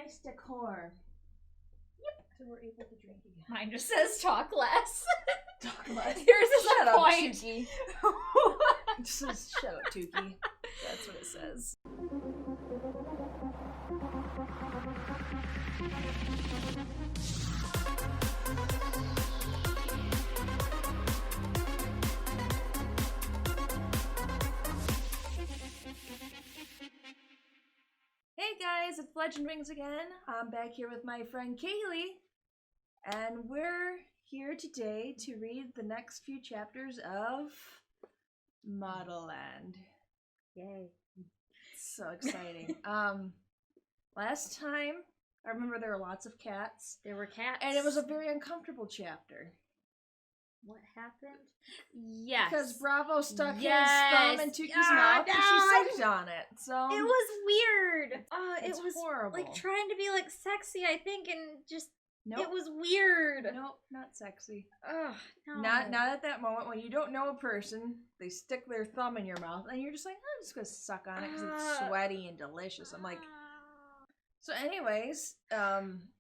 nice decor. Yep. So we're able to drink again. Mine just says talk less. Talk less. Yours is Shut a up, point. Tookie. It says, shut up, Tookie. That's what it says. Hey guys, it's Legend Wings again. I'm back here with my friend Kaylee, and we're here today to read the next few chapters of Modelland. Yay. So exciting. Last time, I remember there were lots of cats, There were cats. and it was a very uncomfortable chapter. What happened? Yes. Because Bravo stuck his Yes. thumb in Tookie's Ah, mouth, and no. she sucked on it, so... It was weird. It It's was horrible. like trying to be like sexy, I think, and just Nope. it was weird. Nope, not sexy. Ugh, no. Not at that moment when you don't know a person, they stick their thumb in your mouth, and you're just like, I'm just gonna suck on it because it's sweaty and delicious. I'm like, so anyways,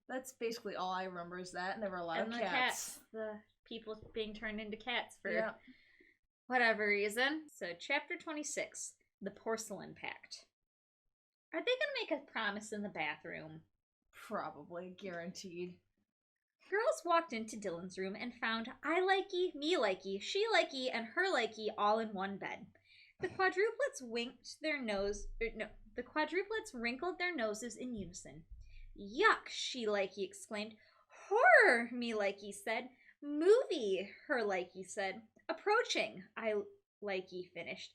that's basically all I remember is that, and there were a lot and of the cats. the people being turned into cats for Yeah. whatever reason. So, chapter 26, the Porcelain Pact. Are they gonna make a promise in the bathroom? Probably, guaranteed. Girls walked into Dylan's room and found I likey, me likey, she likey, and her likey all in one bed. The quadruplets the quadruplets wrinkled their noses in unison. Yuck, she likey exclaimed. Horror, me likey said. Movie, her likey said. Approaching, I likey finished.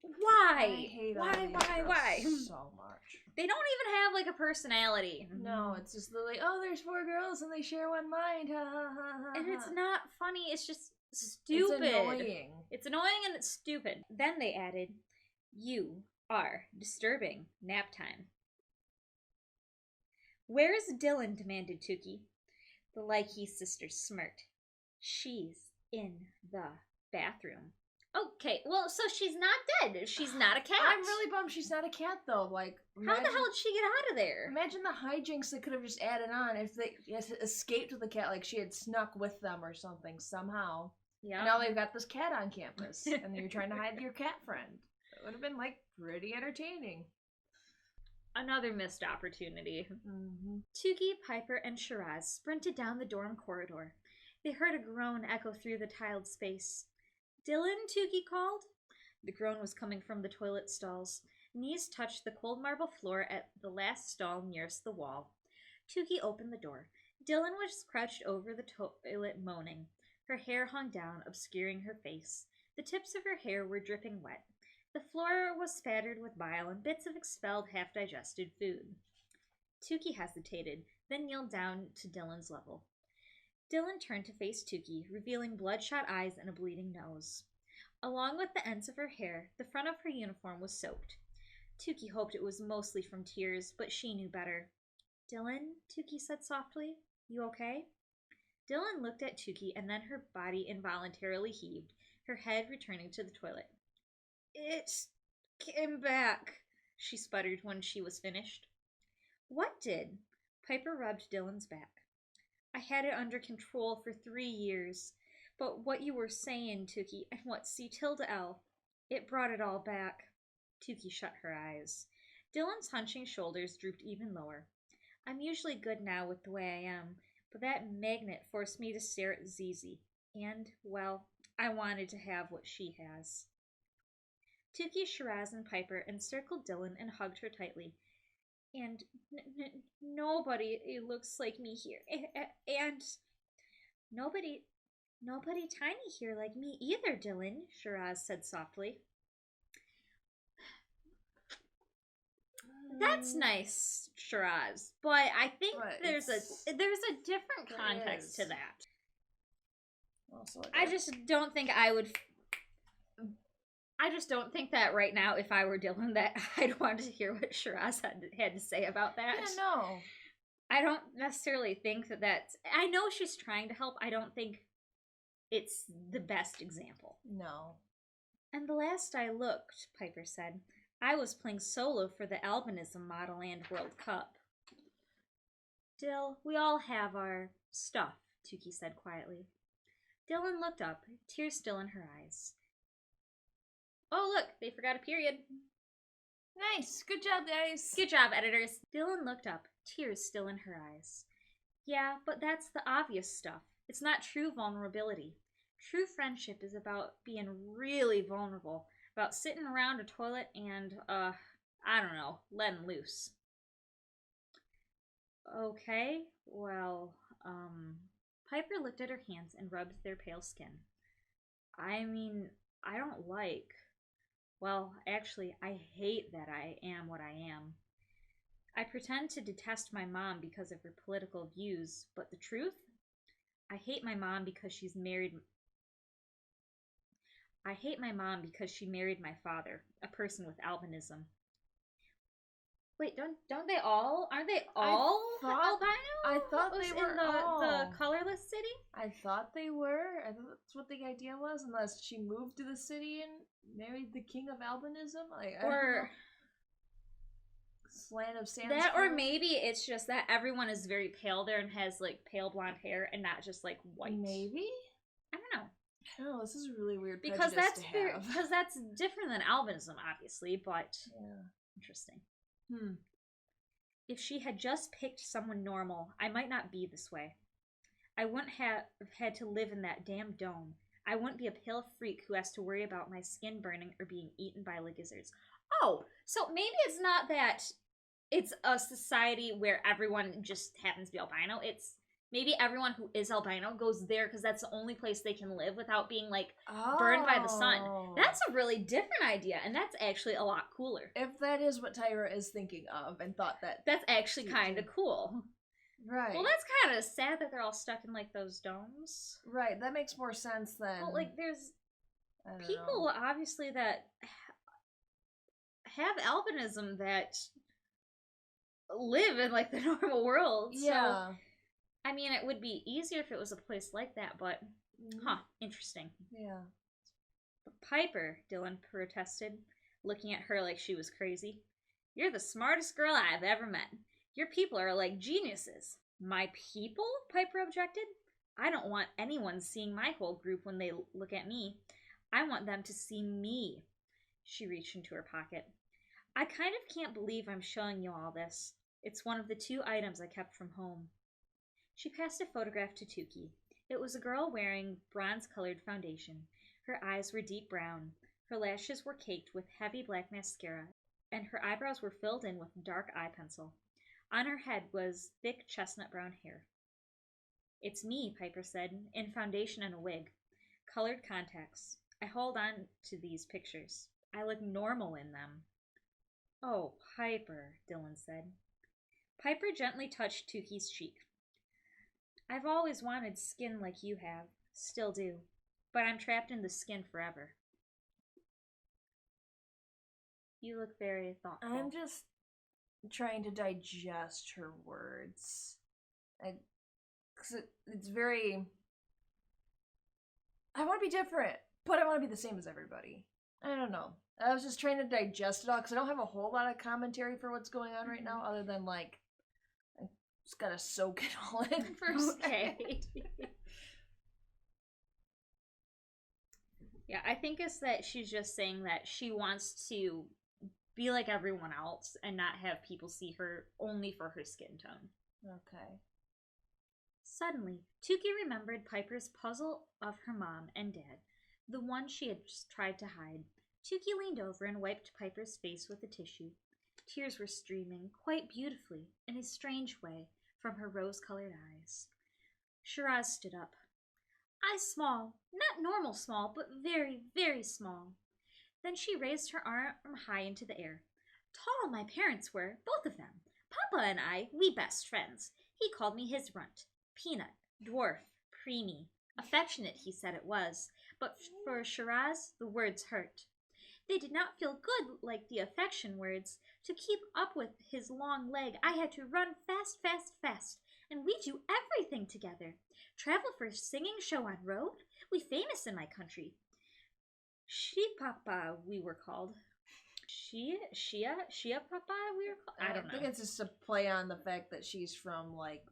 Why? I hate all these girls so much. They don't even have like a personality. No, it's just like, oh, there's 4 girls and they share one mind. Ha ha ha ha. And it's not funny, it's just stupid. It's annoying. It's annoying and it's stupid. Then they added, you are disturbing. Nap time. Where's Dylan? Demanded Tookie. The Likey sisters smirked. She's in the bathroom. Okay, well, so she's not dead. She's not a cat. I'm really bummed she's not a cat, though. Like, How the hell did she get out of there? Imagine the hijinks they could have just added on if they escaped with the cat, like she had snuck with them or something somehow. Yeah. And now they've got this cat on campus, and you're trying to hide your cat friend. It would have been, like, pretty entertaining. Another missed opportunity. Mm-hmm. Tookie, Piper, and Shiraz sprinted down the dorm corridor. They heard a groan echo through the tiled space. Dylan, Tookie called. The groan was coming from the toilet stalls. Knees touched the cold marble floor at the last stall nearest the wall. Tookie opened the door. Dylan was crouched over the toilet moaning. Her hair hung down, obscuring her face. The tips of her hair were dripping wet. The floor was spattered with bile and bits of expelled half-digested food. Tookie hesitated, then kneeled down to Dylan's level. Dylan turned to face Tookie, revealing bloodshot eyes and a bleeding nose. Along with the ends of her hair, the front of her uniform was soaked. Tookie hoped it was mostly from tears, but she knew better. Dylan, Tookie said softly, you okay? Dylan looked at Tookie and then her body involuntarily heaved, her head returning to the toilet. It came back, she sputtered when she was finished. What did? Piper rubbed Dylan's back. I had it under control for 3 years, but what you were saying, Tookie, and what C-L, it brought it all back. Tookie shut her eyes. Dylan's hunching shoulders drooped even lower. I'm usually good now with the way I am, but that magnet forced me to stare at Zizi, and, well, I wanted to have what she has. Tookie, Shiraz, and Piper encircled Dylan and hugged her tightly. And nobody looks like me here. And nobody tiny here like me either, Dylan, Shiraz said softly. That's nice, Shiraz, but I think there's a different context to that. Also, I just don't think that right now, if I were Dylan, that I'd want to hear what Shiraz had to say about that. Yeah, no. I don't necessarily think that's... I know she's trying to help. I don't think it's the best example. No. And the last I looked, Piper said, I was playing solo for the Albinism Modelland World Cup. Dill, we all have our stuff, Tookie said quietly. Dylan looked up, tears still in her eyes. Oh, look, they forgot a period. Nice. Good job, guys. Good job, editors. Dylan looked up, tears still in her eyes. Yeah, but that's the obvious stuff. It's not true vulnerability. True friendship is about being really vulnerable, about sitting around a toilet and, I don't know, letting loose. Okay, well, Piper looked at her hands and rubbed their pale skin. I mean, I don't like... Well, actually, I hate that I am what I am. I pretend to detest my mom because of her political views, but the truth? I hate my mom because she married my father, a person with albinism. Wait, don't they all? Aren't they all albino? I thought they were all the colorless city. I thought they were. I thought that's what the idea was. Unless she moved to the city and married the king of albinism, Or Slant of Sand. That, or maybe it's just that everyone is very pale there and has like pale blonde hair and not just like white. Maybe. I don't know. I don't know. This is a really weird because prejudice to have. because that's different than albinism, obviously. But yeah, interesting. If she had just picked someone normal, I might not be this way. I wouldn't have had to live in that damn dome. I wouldn't be a pale freak who has to worry about my skin burning or being eaten by lizards. Oh, so maybe it's not that it's a society where everyone just happens to be albino. It's maybe everyone who is albino goes there because that's the only place they can live without being, like, burned by the sun. That's a really different idea, and that's actually a lot cooler. If that is what Tyra is thinking of and thought that... That's actually kind of cool. Right. Well, that's kind of sad that they're all stuck in, like, those domes. Right, that makes more sense than... Well, like, there's people, obviously, that have albinism that live in, like, the normal world. Yeah. So, I mean, it would be easier if it was a place like that, but, interesting. Yeah. Piper, Dylan protested, looking at her like she was crazy. You're the smartest girl I've ever met. Your people are like geniuses. My people? Piper objected. I don't want anyone seeing my whole group when they look at me. I want them to see me. She reached into her pocket. I kind of can't believe I'm showing you all this. It's one of the 2 items I kept from home. She passed a photograph to Tookie. It was a girl wearing bronze-colored foundation. Her eyes were deep brown. Her lashes were caked with heavy black mascara, and her eyebrows were filled in with dark eye pencil. On her head was thick chestnut brown hair. It's me, Piper said, in foundation and a wig. Colored contacts. I hold on to these pictures. I look normal in them. Oh, Piper, Dylan said. Piper gently touched Tookie's cheek. I've always wanted skin like you have. Still do. But I'm trapped in the skin forever. You look very thoughtful. I'm just trying to digest her words. Because it's very... I want to be different, but I want to be the same as everybody. I don't know. I was just trying to digest it all, because I don't have a whole lot of commentary for what's going on right now, other than, like, I just gotta soak it all in for a second. Yeah, I think it's that she's just saying that she wants to be like everyone else and not have people see her only for her skin tone. Okay. Suddenly, Tookie remembered Piper's puzzle of her mom and dad, the one she had just tried to hide. Tookie leaned over and wiped Piper's face with a tissue. Tears were streaming, quite beautifully, in a strange way, from her rose-colored eyes. Shiraz stood up. I small, not normal small, but very, very small. Then she raised her arm high into the air. Tall my parents were, both of them. Papa and I, we best friends. He called me his runt. Peanut, dwarf, preemie. Affectionate, he said it was, but for Shiraz, the words hurt. They did not feel good like the affection words. To keep up with his long leg, I had to run fast, fast, fast, and we do everything together. Travel for singing show on road? We famous in my country. She Papa, we were called. Shia Papa, we were called? I don't know. I think it's just a play on the fact that she's from, like,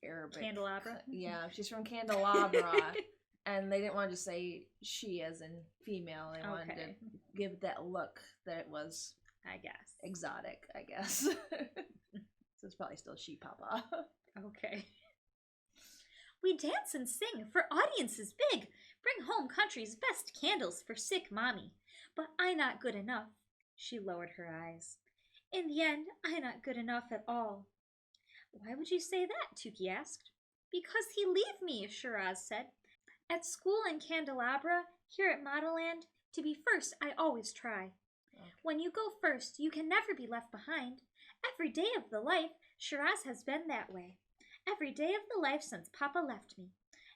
Arabic. Candelabra? Yeah, she's from Candelabra. And they didn't want to just say she as in female. They wanted to give that look that it was, I guess, exotic, I guess. So it's probably still she Papa. Okay. We dance and sing for audiences big. Bring home country's best candles for sick mommy. But I not good enough. She lowered her eyes. In the end, I not good enough at all. Why would you say that? Tookie asked. Because he leave me, Shiraz said. At school in Candelabra, here at Modelland, to be first I always try. Okay. When you go first, you can never be left behind. Every day of the life, Shiraz has been that way. Every day of the life since Papa left me.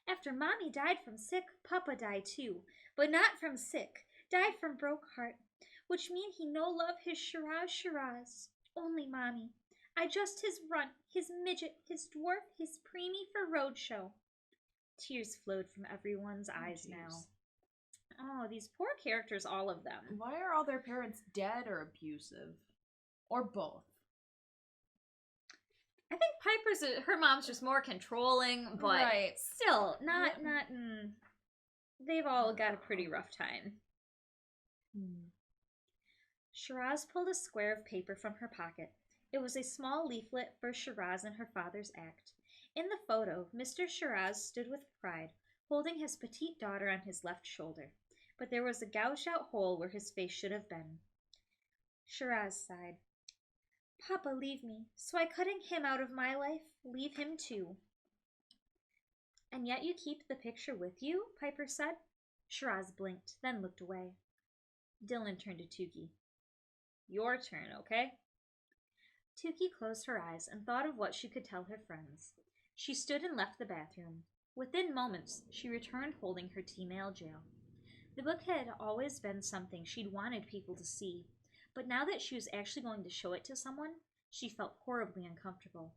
After Mommy died from sick, Papa died too. But not from sick, died from broke heart. Which mean he no love his Shiraz. Only Mommy. I just his runt, his midget, his dwarf, his preemie for roadshow. Tears flowed from everyone's eyes now. Oh, these poor characters, all of them. Why are all their parents dead or abusive? Or both? I think her mom's just more controlling, but still, not, they've all got a pretty rough time. Shiraz pulled a square of paper from her pocket. It was a small leaflet for Shiraz and her father's act. In the photo, Mr. Shiraz stood with pride, holding his petite daughter on his left shoulder, but there was a gouged-out hole where his face should have been. Shiraz sighed. Papa leave me, so I cutting him out of my life, leave him too. And yet you keep the picture with you? Piper said. Shiraz blinked, then looked away. Dylan turned to Tookie. Your turn, okay? Tookie closed her eyes and thought of what she could tell her friends. She stood and left the bathroom. Within moments, she returned holding her T-mail jail. The book had always been something she'd wanted people to see, but now that she was actually going to show it to someone, she felt horribly uncomfortable.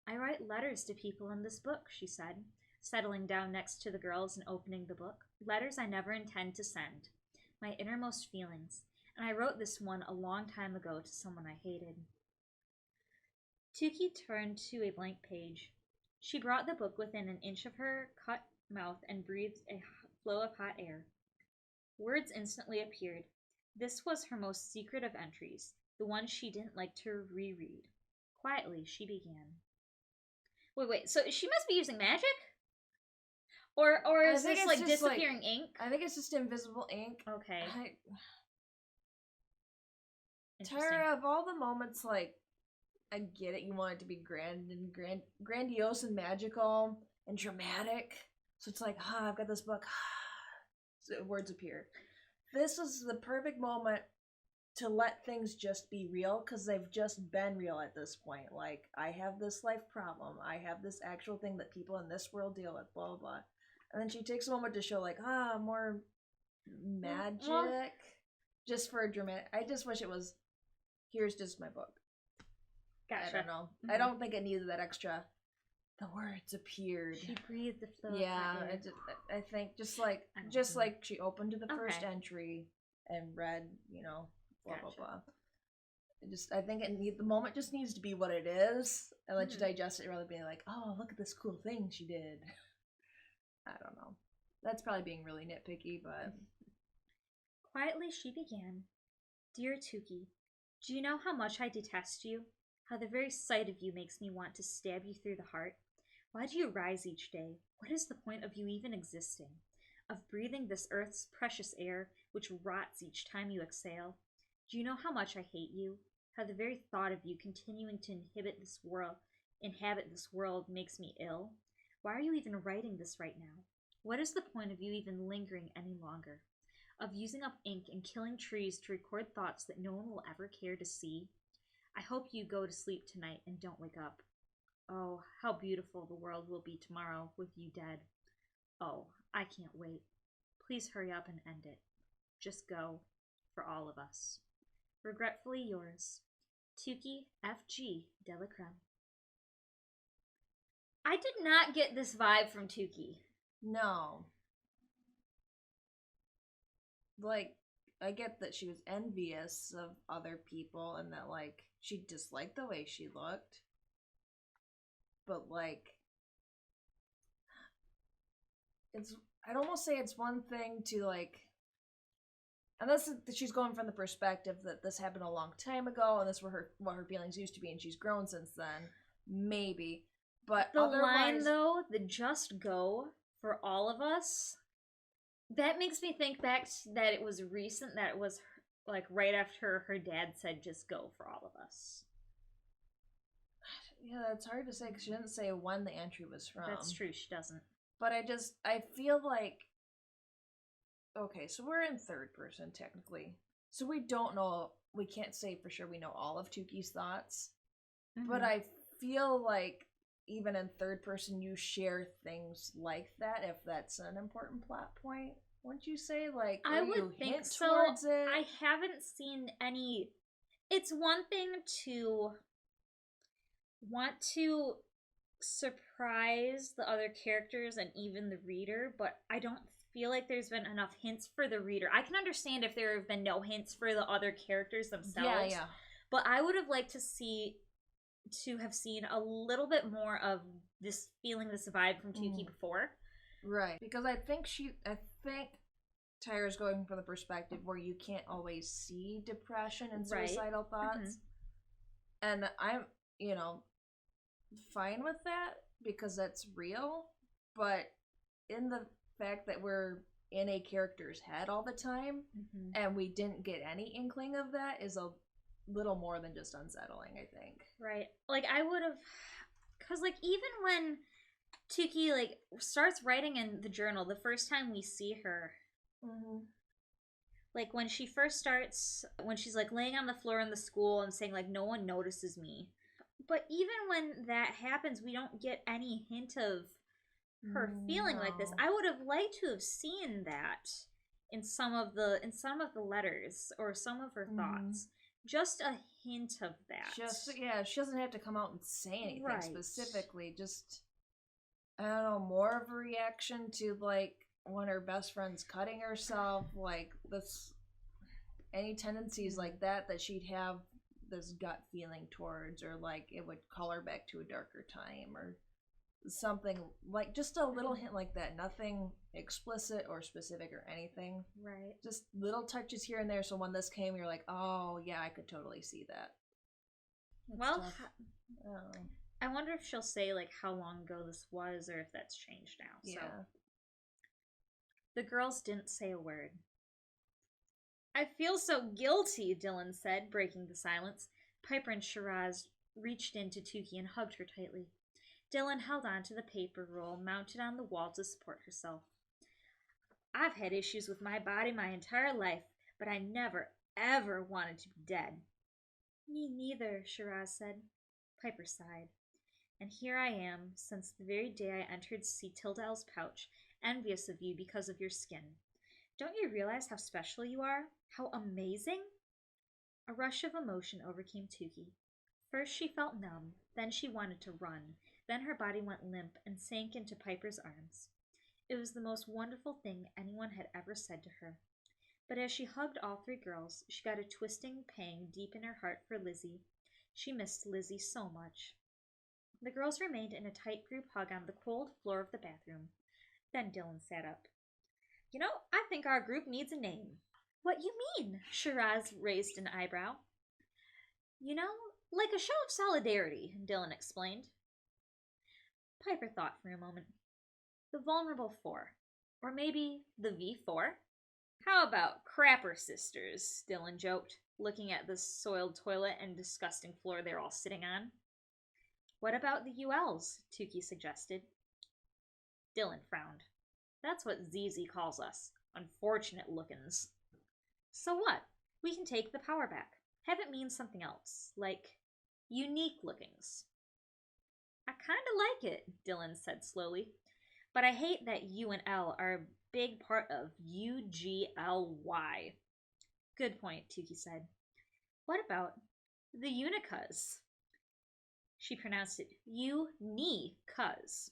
I write letters to people in this book, she said, settling down next to the girls and opening the book. Letters I never intend to send. My innermost feelings. And I wrote this one a long time ago to someone I hated. Tookie turned to a blank page. She brought the book within an inch of her cut mouth and breathed a flow of hot air. Words instantly appeared. This was her most secret of entries, the one she didn't like to reread. Quietly, she began. Wait, so she must be using magic? Or is this like disappearing ink? I think it's just invisible ink. Okay. Tyra, of all the moments, like, I get it, you want it to be grandiose and magical and dramatic. So it's like, I've got this book. So words appear. This was the perfect moment to let things just be real, because they've just been real at this point. Like, I have this life problem. I have this actual thing that people in this world deal with, blah, blah, blah. And then she takes a moment to show, like, more magic. Just for a dramatic... I just wish it was, here's just my book. Gotcha. I don't know. I don't think it needed that extra... The words appeared. She breathed the flow. Yeah, I think just like she opened to the first entry and read, blah blah blah. I think the moment just needs to be what it is, and let you digest it rather than being like, oh, look at this cool thing she did. I don't know. That's probably being really nitpicky, but quietly she began. Dear Tookie, do you know how much I detest you? How the very sight of you makes me want to stab you through the heart? Why do you rise each day? What is the point of you even existing? Of breathing this earth's precious air, which rots each time you exhale? Do you know how much I hate you? How the very thought of you continuing to inhabit this world makes me ill? Why are you even writing this right now? What is the point of you even lingering any longer? Of using up ink and killing trees to record thoughts that no one will ever care to see? I hope you go to sleep tonight and don't wake up. Oh, how beautiful the world will be tomorrow with you dead. Oh, I can't wait. Please hurry up and end it. Just go, for all of us. Regretfully yours, Tookie F.G. De La Crème. I did not get this vibe from Tookie. No. Like, I get that she was envious of other people and that, like, she disliked the way she looked. But, like, I'd almost say it's one thing to, like, unless she's going from the perspective that this happened a long time ago and this were what her feelings used to be and she's grown since then, maybe. But the line, though, the just go for all of us, that makes me think back that it was recent, that it was, like, right after her dad said just go for all of us. Yeah, it's hard to say because she didn't say when the entry was from. That's true, she doesn't. But I feel like, okay, so we're in third person, technically. So we don't know, we can't say for sure we know all of Tookie's thoughts. Mm-hmm. But I feel like even in third person, you share things like that if that's an important plot point. Wouldn't you say? Like, I would think so. Towards it? I haven't seen any. It's one thing to want to surprise the other characters and even the reader, but I don't feel like there's been enough hints for the reader. I can understand if there have been no hints for the other characters themselves. Yeah. But I would have liked to have seen a little bit more of this vibe from Tookie before. Right. Because I think Tyra's going from the perspective where you can't always see depression and suicidal thoughts. And I'm, fine with that because that's real. But in the fact that we're in a character's head all the time and we didn't get any inkling of that is a little more than just unsettling, I think. Right. Like, I would have, because, like, even when Tookie, like, starts writing in the journal the first time we see her, like, when she first starts, when she's, like, laying on the floor in the school and saying, like, no one notices me. But even when that happens, we don't get any hint of her feeling like this. I would have liked to have seen that in some of the letters or some of her thoughts. Just a hint of that. She doesn't have to come out and say anything specifically. Just, I don't know, more of a reaction to, like, when her best friend's cutting herself, like, this, any tendencies like that she'd have this gut feeling towards, or, like, it would call her back to a darker time, or something, like, just a little hint like that. Nothing explicit or specific or anything. Right. Just little touches here and there, so when this came, you're like, oh, yeah, I could totally see that. I wonder if she'll say, like, how long ago this was, or if that's changed now. Yeah. So. The girls didn't say a word. I feel so guilty, Dylan said, breaking the silence. Piper and Shiraz reached into Tookie and hugged her tightly. Dylan held on to the paper roll mounted on the wall to support herself. I've had issues with my body my entire life, but I never, ever wanted to be dead. Me neither, Shiraz said. Piper sighed. And here I am, since the very day I entered Tildel's pouch, envious of you because of your skin. Don't you realize how special you are? How amazing? A rush of emotion overcame Tookie. First she felt numb, then she wanted to run, then her body went limp and sank into Piper's arms. It was the most wonderful thing anyone had ever said to her. But as she hugged all three girls, she got a twisting pang deep in her heart for Lizzie. She missed Lizzie so much. The girls remained in a tight group hug on the cold floor of the bathroom. Then Dylan sat up. I think our group needs a name. What you mean? Shiraz raised an eyebrow. Like a show of solidarity, Dylan explained. Piper thought for a moment. The Vulnerable Four. Or maybe the V4? How about Crapper Sisters? Dylan joked, looking at the soiled toilet and disgusting floor they're all sitting on. What about the ULs? Tookie suggested. Dylan frowned. That's what ZZ calls us. Unfortunate lookins. So what? We can take the power back. Have it mean something else. Like, unique lookings. I kinda like it, Dylan said slowly. But I hate that U and L are a big part of UGLY. Good point, Tookie said. What about the Unicas? She pronounced it Unicas.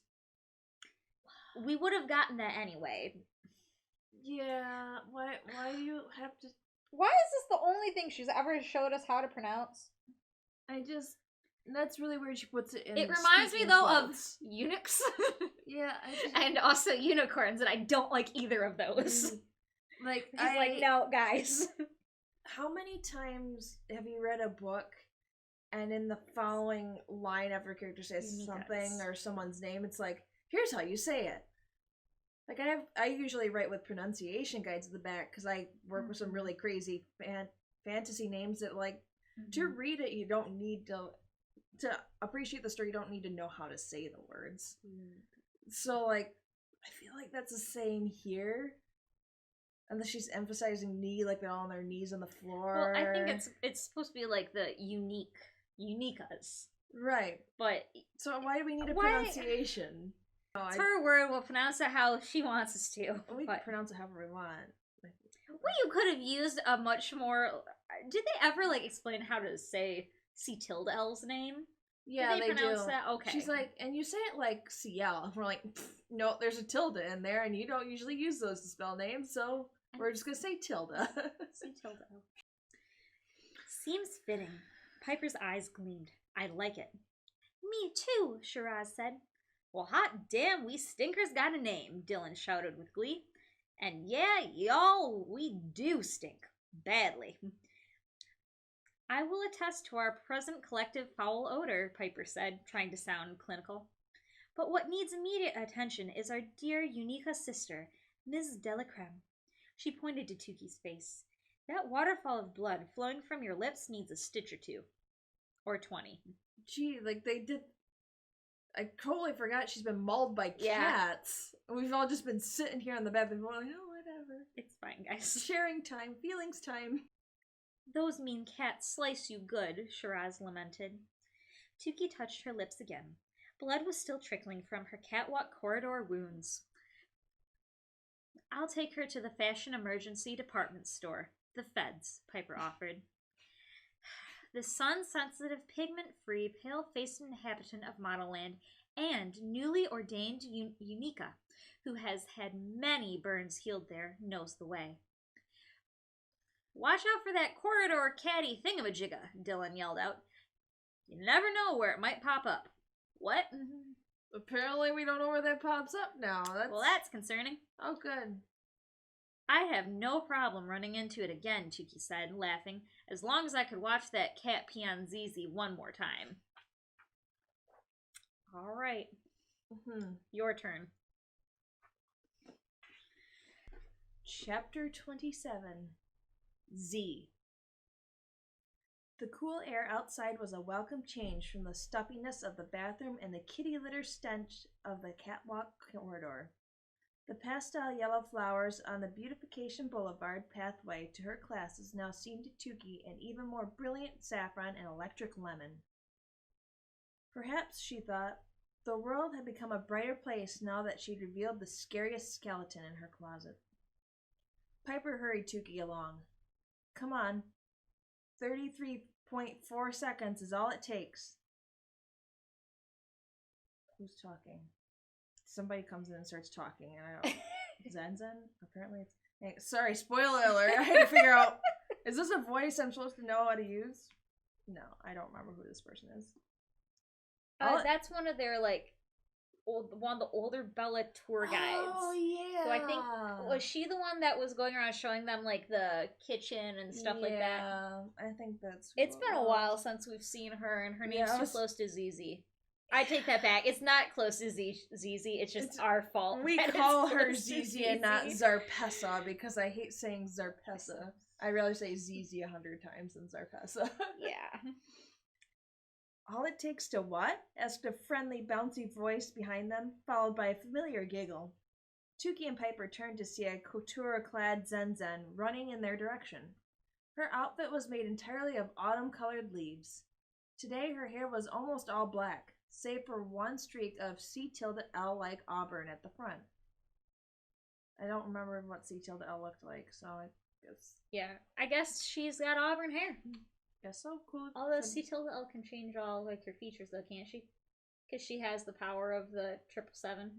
We would have gotten that anyway. Yeah, why do you have to Why is this the only thing she's ever showed us how to pronounce? That's really weird she puts it in. It reminds me, though, quotes. of eunuchs. Yeah. And also unicorns, and I don't like either of those. Like, He's like, no, guys. How many times have you read a book and in the following line after a character says Unicas. something or someone's name, it's like, here's how you say it. Like, I usually write with pronunciation guides at the back because I work with some really crazy fantasy names that, like, to read it, you don't need to appreciate the story, you don't need to know how to say the words. So, like, I feel like that's the same here. And then she's emphasizing knee, like they're all on their knees on the floor. Well, I think it's supposed to be like the Unicas. Right. But so why do we need a pronunciation? It's her word, we'll pronounce it how she wants us to. We can pronounce it however we want. Well, you could have used a much more... Did they ever, like, explain how to say C tilde L's name? Yeah, Did they pronounce do. That? Okay. She's like, and you say it like CL. And we're like, no, there's a tilde in there, and you don't usually use those to spell names, so we're just gonna say tilde. C tilde L. Seems fitting. Piper's eyes gleamed. I like it. Me too, Shiraz said. Well, hot damn, we stinkers got a name, Dylan shouted with glee. And yeah, y'all, we do stink. Badly. I will attest to our present collective foul odor, Piper said, trying to sound clinical. But what needs immediate attention is our dear Unicas sister, Ms. De La Crème. She pointed to Tookie's face. That waterfall of blood flowing from your lips needs a stitch or two. Or 20. Gee, like they did... I totally forgot she's been mauled by cats. Yeah. We've all just been sitting here on the bed before, like, oh, whatever. It's fine, guys. Sharing time, feelings time. Those mean cats slice you good, Shiraz lamented. Tookie touched her lips again. Blood was still trickling from her Catwalk Corridor wounds. I'll take her to the Fashion Emergency Department Store. The Feds, Piper offered. The sun-sensitive, pigment-free, pale-faced inhabitant of Modelland and newly ordained Unica, who has had many burns healed there, knows the way. Watch out for that corridor catty thingamajigga, Dylan yelled out. You never know where it might pop up. What? Apparently we don't know where that pops up now. Well, that's concerning. Oh, good. I have no problem running into it again, Tookie said, laughing, as long as I could watch that cat pee on ZZ one more time. All right. Your turn. Chapter 27. Z. The cool air outside was a welcome change from the stuffiness of the bathroom and the kitty litter stench of the Catwalk Corridor. The pastel yellow flowers on the Beautification Boulevard pathway to her classes now seemed to Tookie an even more brilliant saffron and electric lemon. Perhaps, she thought, the world had become a brighter place now that she'd revealed the scariest skeleton in her closet. Piper hurried Tookie along. Come on. 33.4 seconds is all it takes. Who's talking? Somebody comes in and starts talking, and I don't... Zenzen? Apparently it's... Hey, sorry, spoiler alert. I had to figure out... Is this a voice I'm supposed to know how to use? No, I don't remember who this person is. That's one of their, like... one of the older Bella tour guides. Oh, yeah. So I think... Was she the one that was going around showing them, like, the kitchen and stuff like that? Yeah, I think that's... It's been a while since we've seen her, and her name's too close to ZZ. I take that back. It's not close to ZZ. It's just our fault. We call her ZZ and not Zarpessa because I hate saying Zarpessa. I'd rather say ZZ 100 times than Zarpessa. Yeah. All it takes to what? Asked a friendly, bouncy voice behind them, followed by a familiar giggle. Tookie and Piper turned to see a couture-clad Zenzen running in their direction. Her outfit was made entirely of autumn-colored leaves. Today her hair was almost all black, save for one streak of C-L-like auburn at the front. I don't remember what C-L looked like, so I guess... Yeah, I guess she's got auburn hair. Guess so, cool. Although C-L can change all, like, her features, though, can't she? Because she has the power of the 777.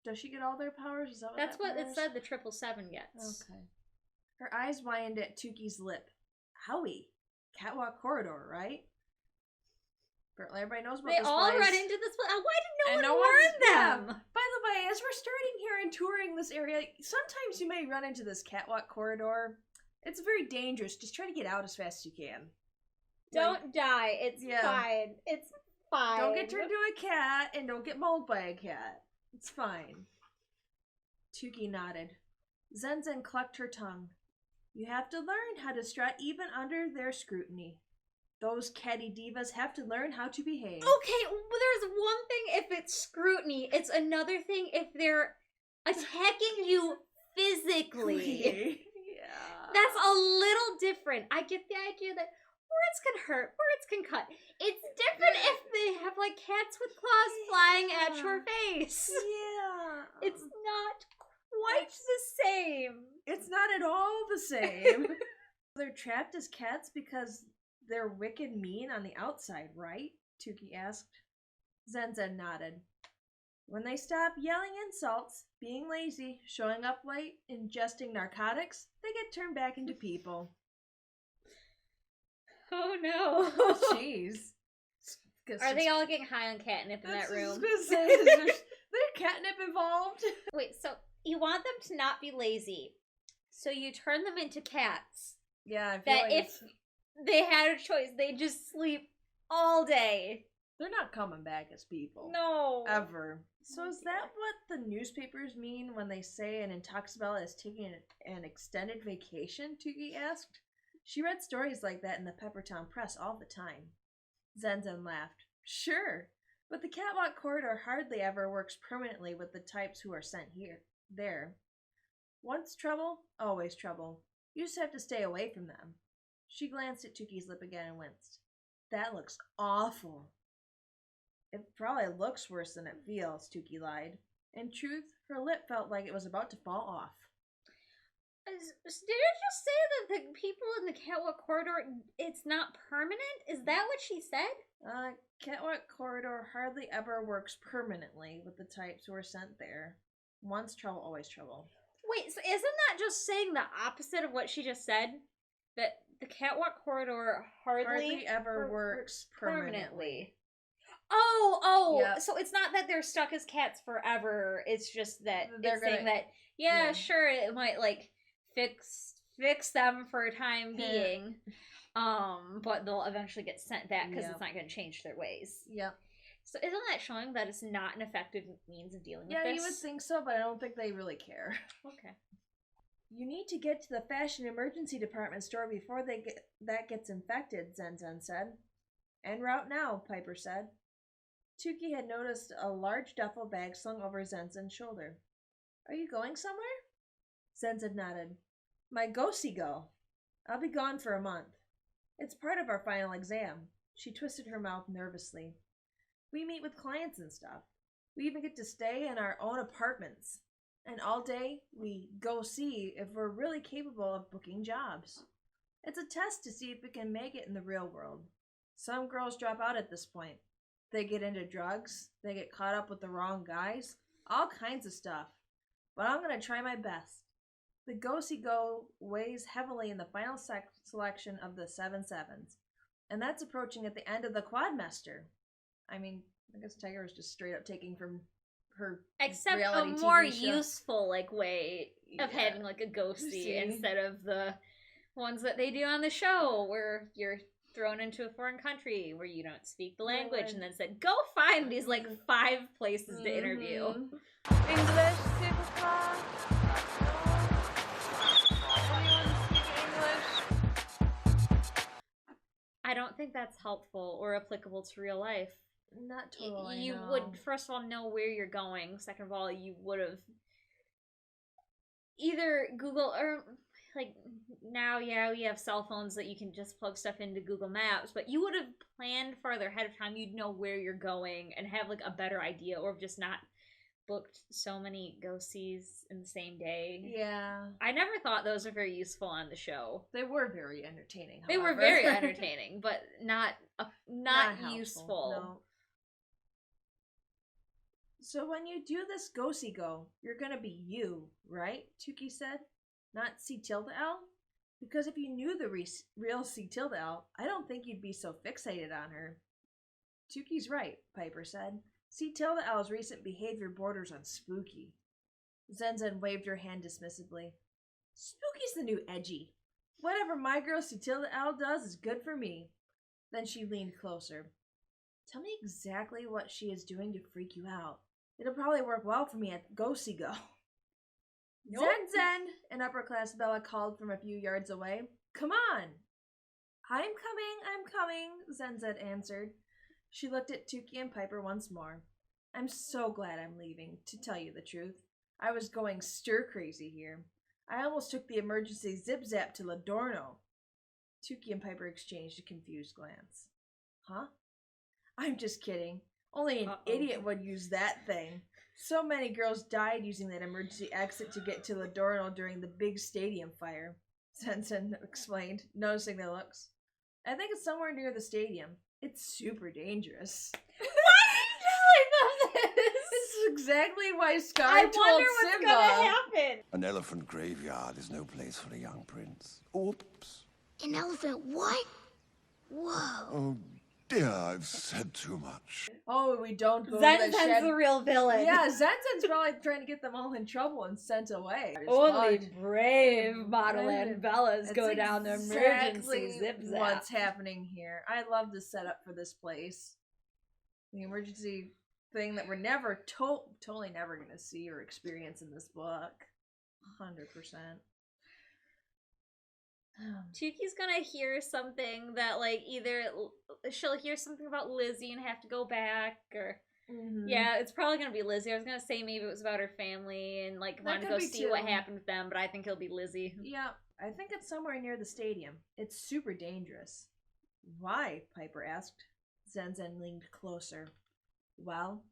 Does she get all their powers? Is that what That's that what powers? it said the 777 gets. Okay. Her eyes widened at Tookie's lip. Howie. Catwalk Corridor, right? Apparently everybody knows about They this all place. run into this place. Why And did no no one one's- warn yeah. them? By the way, as we're starting here and touring this area, sometimes you may run into this catwalk corridor. It's very dangerous. Just try to get out as fast as you can. Don't die. It's fine. It's fine. Don't get turned into a cat and don't get mauled by a cat. It's fine. Tookie nodded. Zenzen clucked her tongue. You have to learn how to strut even under their scrutiny. Those catty divas have to learn how to behave. Okay, well, there's one thing if it's scrutiny. It's another thing if they're attacking you physically. Yeah. That's a little different. I get the idea that words can hurt, words can cut. It's different if they have like cats with claws flying at your face. Yeah. It's not quite the same. It's not at all the same. They're trapped as cats because they're wicked mean on the outside, right? Tookie asked. Zenzen nodded. When they stop yelling insults, being lazy, showing up late, ingesting narcotics, they get turned back into people. Oh no. Jeez. Are they all getting high on catnip in that room? I was gonna say, is there catnip involved? Wait, so you want them to not be lazy. So you turn them into cats. Yeah, I feel That like if they had a choice, they'd just sleep all day. they're not coming back as people. No. Ever. So Oh, is that what the newspapers mean when they say an Intoxibella is taking an extended vacation? Tookie asked. She read stories like that in the Peppertown Press all the time. Zenzen laughed. Sure, but the Catwalk Corridor hardly ever works permanently with the types who are sent there. Once trouble, always trouble. You just have to stay away from them. She glanced at Tookie's lip again and winced. That looks awful. It probably looks worse than it feels, Tookie lied. In truth, her lip felt like it was about to fall off. Did you just say that the people in the Catwalk Corridor, it's not permanent? Is that what she said? Catwalk Corridor hardly ever works permanently with the types who are sent there. Once trouble, always trouble. Wait, so isn't that just saying the opposite of what she just said? That the Catwalk Corridor hardly ever works permanently. Oh, Yep. So it's not that they're stuck as cats forever. It's just that They're saying gonna- that, yeah. sure, it might like fix them for a time being, but they'll eventually get sent back because it's not going to change their ways. Yep. So isn't that showing that it's not an effective means of dealing with Yeah, this? you would think so, but I don't think they really care. Okay. You need to get to the fashion emergency department store before that gets infected, Zenzen said. En route now, Piper said. Tookie had noticed a large duffel bag slung over Zenzen's shoulder. Are you going somewhere? Zenzen nodded. My go-see-go. I'll be gone for a month. It's part of our final exam. She twisted her mouth nervously. We meet with clients and stuff. We even get to stay in our own apartments. And all day, we go see if we're really capable of booking jobs. It's a test to see if we can make it in the real world. Some girls drop out at this point. They get into drugs, they get caught up with the wrong guys, all kinds of stuff. But I'm going to try my best. The go-see-go weighs heavily in the final selection of the 7 sevens. And that's approaching at the end of the quadmester. I mean, I guess Tiger is just straight up taking from her Except reality a more TV show. useful way of having like a go-see instead of the ones that they do on the show where you're thrown into a foreign country where you don't speak the language and then said, go find these like 5 places to interview. English, table class. Anyone speak English? I don't think that's helpful or applicable to real life. Not totally. You no. would, first of all, know where you're going. Second of all, you would have either Google or like now, we have cell phones that you can just plug stuff into Google Maps, but you would have planned farther ahead of time. You'd know where you're going and have like a better idea, or just not booked so many go-sees in the same day. Yeah. I never thought those were very useful on the show. They were very entertaining, They were however. very entertaining, but not helpful, useful. No. So when you do this go-see-go, you're gonna be you, right? Tookie said. not C tilde L? Because if you knew the real C tilde L, I don't think you'd be so fixated on her. Tookie's right, Piper said. C tilde L's recent behavior borders on spooky. Zenzen waved her hand dismissively. Spooky's the new edgy. Whatever my girl C tilde L does is good for me. Then she leaned closer. Tell me exactly what she is doing to freak you out. It'll probably work well for me at Go-See-Go. Nope. Zenzen, an upper-class Bella called from a few yards away. Come on. I'm coming, Zenzen answered. She looked at Tookie and Piper once more. I'm so glad I'm leaving, to tell you the truth. I was going stir-crazy here. I almost took the emergency zip-zap to Ladorno. Tookie and Piper exchanged a confused glance. Huh? I'm just kidding. Only an idiot would use that thing. So many girls died using that emergency exit to get to Ladorno during the big stadium fire, Zenzen explained, noticing their looks. I think it's somewhere near the stadium. It's super dangerous. Why are you telling them this? This is exactly why Scar I told wonder what's Simba. gonna happen. An elephant graveyard is no place for a young prince. Oops. An elephant what? Whoa. Oh dear, I've said too much. Oh, we don't go to that Zenzen's shed. the real villain. Yeah, Zenzen's probably trying to get them all in trouble and sent away. Only Fudge. brave Modelland Bellas go That's down the exactly emergency zip-zap. what's happening here. I love the setup for this place. The emergency thing that we're never totally never going to see or experience in this book. 100%. Tookie's gonna hear something that, like, either she'll hear something about Lizzie and have to go back, or yeah, it's probably gonna be Lizzie. I was gonna say maybe it was about her family and, like, wanted to go see what happened with them, but I think it'll be Lizzie. Yeah, I think it's somewhere near the stadium. It's super dangerous. Why? Piper asked. Zenzen leaned closer. Well,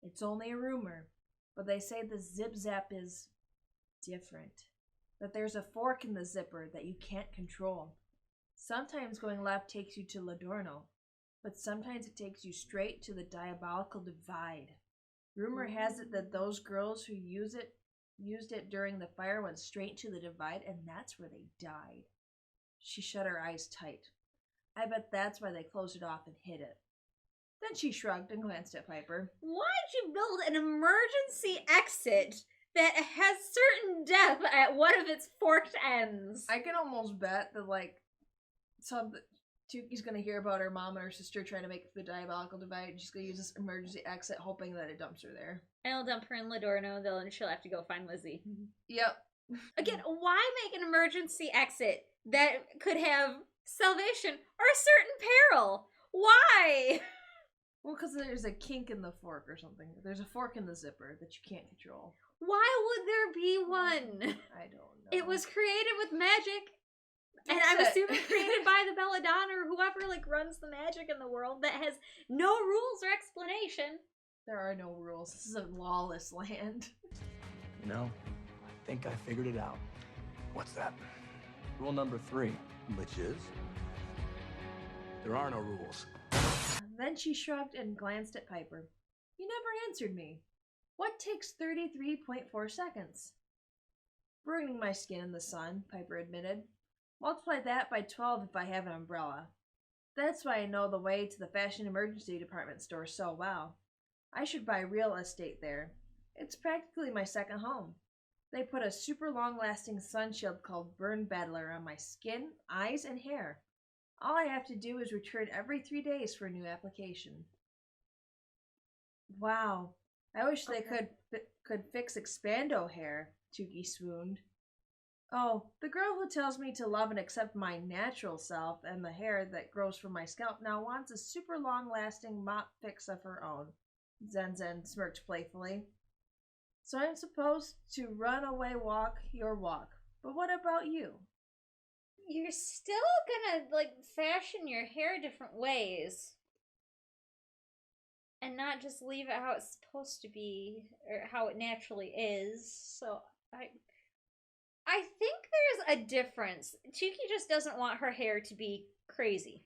it's only a rumor, but they say the zip-zap is different. That there's a fork in the zipper that you can't control. Sometimes going left takes you to Ladorno, but sometimes it takes you straight to the diabolical divide. Rumor has it that those girls who used it during the fire went straight to the divide, and that's where they died. She shut her eyes tight. I bet that's why they closed it off and hid it. Then she shrugged and glanced at Piper. Why'd you build an emergency exit that has certain depth at one of its forked ends? I can almost bet that, like, Tookie's gonna hear about her mom and her sister trying to make it to the diabolical divide, and she's gonna use this emergency exit, hoping that it dumps her there. And I'll dump her in Ladorno, then she'll have to go find Lizzie. Yep. Again, why make an emergency exit that could have salvation or a certain peril? Why? Well, because there's a kink in the fork or something. There's a fork in the zipper that you can't control. Why would there be one? I don't know. It was created with magic. And That's I'm it. assuming created by the Belladonna or whoever, like, runs the magic in the world that has no rules or explanation. There are no rules. This is a lawless land. You know, I think I figured it out. What's that? Rule number 3. Which is? There are no rules. Then she shrugged and glanced at Piper. You never answered me. What takes 33.4 seconds? Burning my skin in the sun, Piper admitted. Multiply that by 12 if I have an umbrella. That's why I know the way to the fashion emergency department store so well. I should buy real estate there. It's practically my second home. They put a super long-lasting sun shield called Burn Battler on my skin, eyes, and hair. All I have to do is return every 3 days for a new application. Wow. I wish they could fix Expando hair, Tookie swooned. Oh, the girl who tells me to love and accept my natural self and the hair that grows from my scalp now wants a super long-lasting mop fix of her own, Zenzen smirked playfully. So I'm supposed to run away walk your walk. But what about you? You're still gonna, like, fashion your hair different ways. And not just leave it how it's supposed to be, or how it naturally is. So, I think there's a difference. Tookie just doesn't want her hair to be crazy.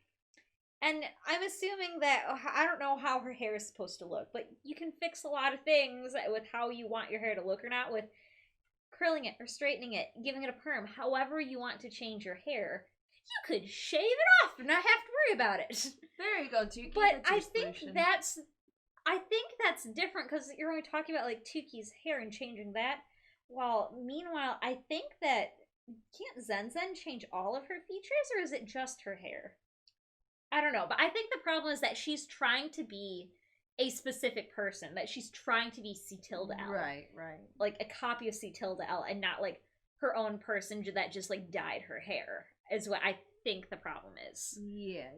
And I'm assuming that, I don't know how her hair is supposed to look, but you can fix a lot of things with how you want your hair to look or not with curling it or straightening it, giving it a perm, however you want to change your hair, you could shave it off and not have to worry about it. There you go, Tookie. But That's your I think solution. that's different because you're only talking about like Tookie's hair and changing that. While meanwhile, I think that can't Zenzen change all of her features, or is it just her hair? I don't know, but I think the problem is that she's trying to be a specific person, that she's trying to be C tilde L. Right. Like a copy of C tilde L and not like her own person that just like dyed her hair, is what I think the problem is. Yeah.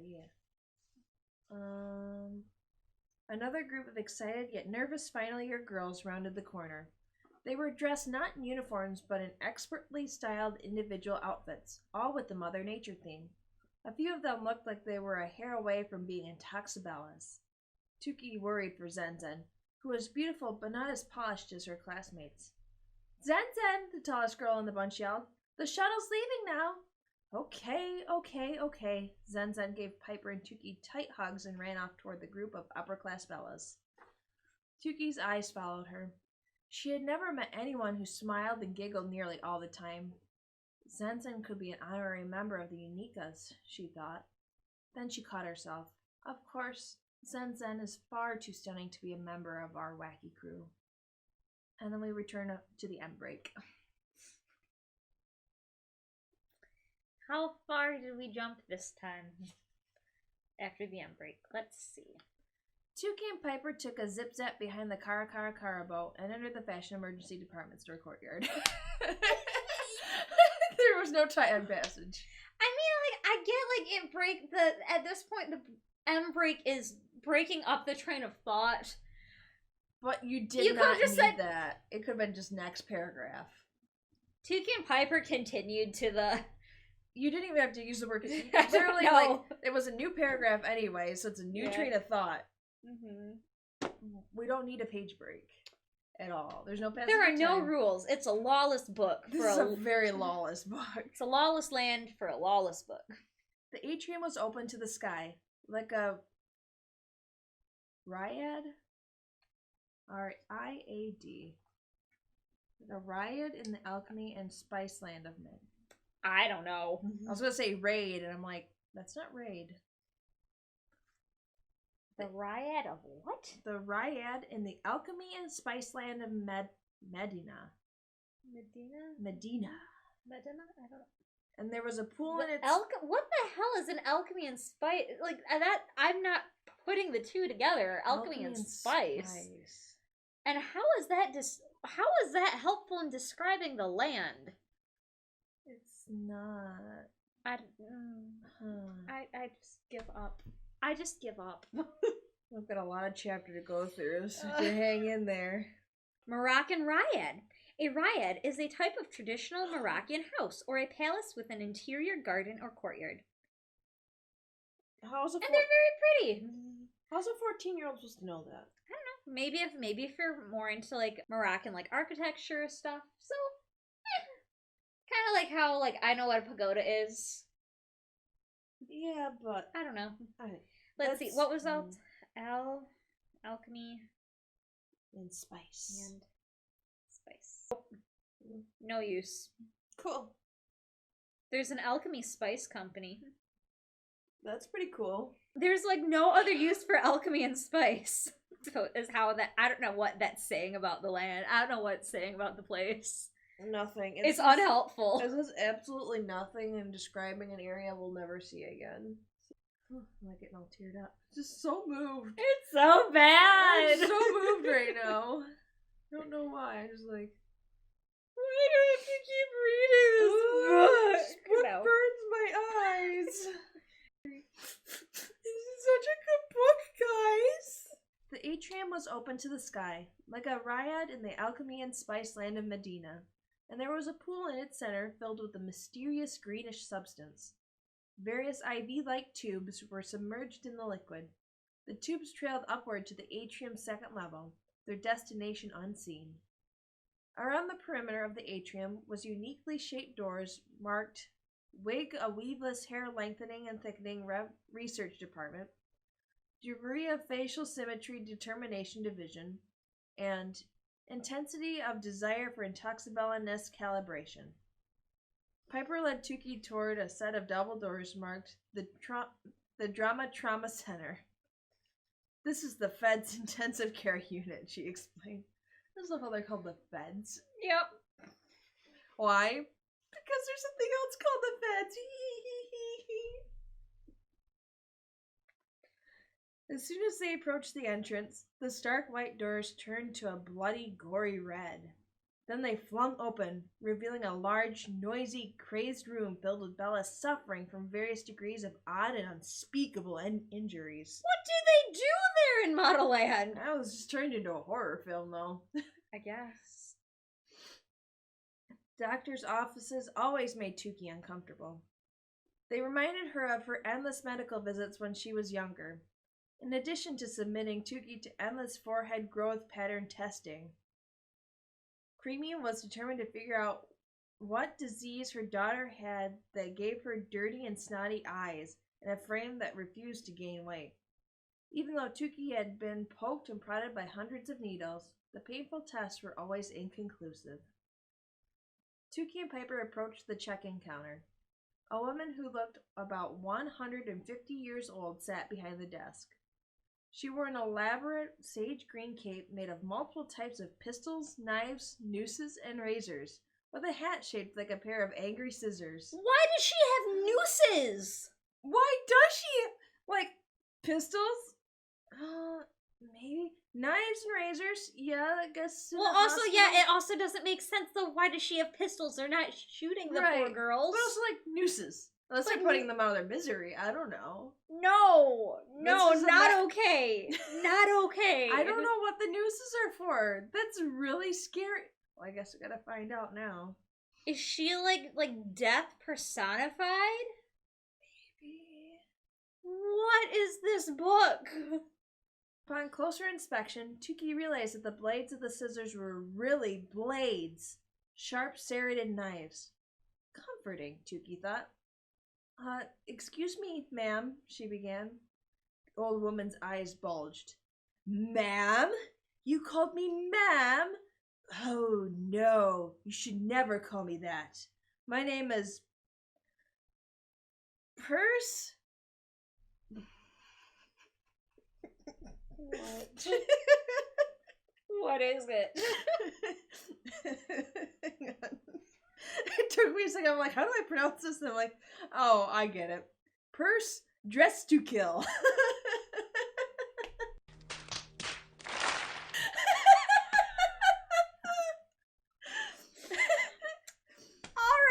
Another group of excited yet nervous final year girls rounded the corner. They were dressed not in uniforms, but in expertly styled individual outfits, all with the Mother Nature theme. A few of them looked like they were a hair away from being Intoxibellas. Tookie worried for Zenzen, who was beautiful but not as polished as her classmates. Zenzen, the tallest girl in the bunch yelled. The shuttle's leaving now. Okay. Zenzen gave Piper and Tookie tight hugs and ran off toward the group of upper-class Bellas. Tookie's eyes followed her. She had never met anyone who smiled and giggled nearly all the time. Zenzen could be an honorary member of the Unicas, she thought. Then she caught herself. Of course, Zenzen is far too stunning to be a member of our wacky crew. And then we return to the end break. How far did we jump this time? After the end break, let's see. Tookie and Piper took a zip-zap behind the Kara boat and entered the fashion emergency department store courtyard. There was no time passage. I mean, like, I get, like, at this point, the end break is breaking up the train of thought. But you did not need that. It could have been just next paragraph. Tookie and Piper continued to the... You didn't even have to use the word continue. Literally, like, it was a new paragraph anyway, so it's a new train of thought. Mm-hmm. We don't need a page break at all. There's no passage. There are no rules. It's a lawless book. This is a very lawless book. It's a lawless land for a lawless book. The atrium was open to the sky, like a Riad? R-I-A-D. Like a riot in the alchemy and spice land of men. I don't know. I was gonna say raid, and I'm like, that's not raid. The Riad of what? The Riad in the alchemy and spice land of Medina. Medina? I don't know. And there was a pool in its... What the hell is an alchemy and spice? Like, that, I'm not putting the two together. Alchemy and spice. And how is that helpful in describing the land? It's not. I just give up. I just give up. We've got a lot of chapter to go through, so you hang in there. Moroccan Riad. A riad is a type of traditional Moroccan house or a palace with an interior garden or courtyard. And they're very pretty. How's a 14-year-old supposed to know that? I don't know. Maybe if you're more into like Moroccan like architecture stuff. So kind of like how like I know what a pagoda is. Yeah, but I don't know. Let's see. What was that? Alchemy and spice. No use. Cool. There's an alchemy spice company. That's pretty cool. There's like no other use for alchemy and spice. So is how that I don't know what that's saying about the land. I don't know what it's saying about the place. Nothing. It's unhelpful. It says absolutely nothing in describing an area we'll never see again. I'm like getting all teared up. Just so moved. It's so bad. I'm so moved right now. I don't know why. I'm just like, why do I have to keep reading this book? What burns my eyes? This is such a good book, guys. The atrium was open to the sky, like a riad in the alchemy and spice land of Medina, and there was a pool in its center filled with a mysterious greenish substance. Various IV-like tubes were submerged in the liquid. The tubes trailed upward to the atrium's second level, their destination unseen. Around the perimeter of the atrium was uniquely shaped doors marked Wig a Weaveless Hair Lengthening and Thickening Research Department, Degree of Facial Symmetry Determination Division, and Intensity of desire for Intoxibellas calibration. Piper led Tookie toward a set of double doors marked the Drama Trauma Center. This is the Fed's intensive care unit, she explained. I just love how they're called the Feds. Yep. Why? Because there's something else called the Feds. As soon as they approached the entrance, the stark white doors turned to a bloody, gory red. Then they flung open, revealing a large, noisy, crazed room filled with Bella suffering from various degrees of odd and unspeakable injuries. What do they do there in Modelland? That was just turned into a horror film, though. I guess. Doctors' offices always made Tookie uncomfortable. They reminded her of her endless medical visits when she was younger, in addition to submitting Tookie to endless forehead growth pattern testing. Creamy was determined to figure out what disease her daughter had that gave her dirty and snotty eyes and a frame that refused to gain weight. Even though Tookie had been poked and prodded by hundreds of needles, the painful tests were always inconclusive. Tookie and Piper approached the check-in counter. A woman who looked about 150 years old sat behind the desk. She wore an elaborate sage green cape made of multiple types of pistols, knives, nooses, and razors, with a hat shaped like a pair of angry scissors. Why does she have nooses? Why does she? Like, pistols? Maybe. Knives and razors? Yeah, I guess. Well, also, yeah, it also doesn't make sense, though. Why does she have pistols? They're not shooting the poor girls. But also, like, nooses. Unless they're putting them out of their misery. I don't know. No, not okay. Not okay. I don't know what the nooses are for. That's really scary. Well, I guess we gotta find out now. Is she like death personified? Maybe. What is this book? Upon closer inspection, Tookie realized that the blades of the scissors were really blades. Sharp, serrated knives. Comforting, Tookie thought. Excuse me, ma'am, she began. The old woman's eyes bulged. Ma'am? You called me ma'am? Oh, no, you should never call me that. My name is... Purse? What? What is it? Hang on. It took me a second. I'm like, how do I pronounce this? And I'm like, oh, I get it. Purse, dress to kill. All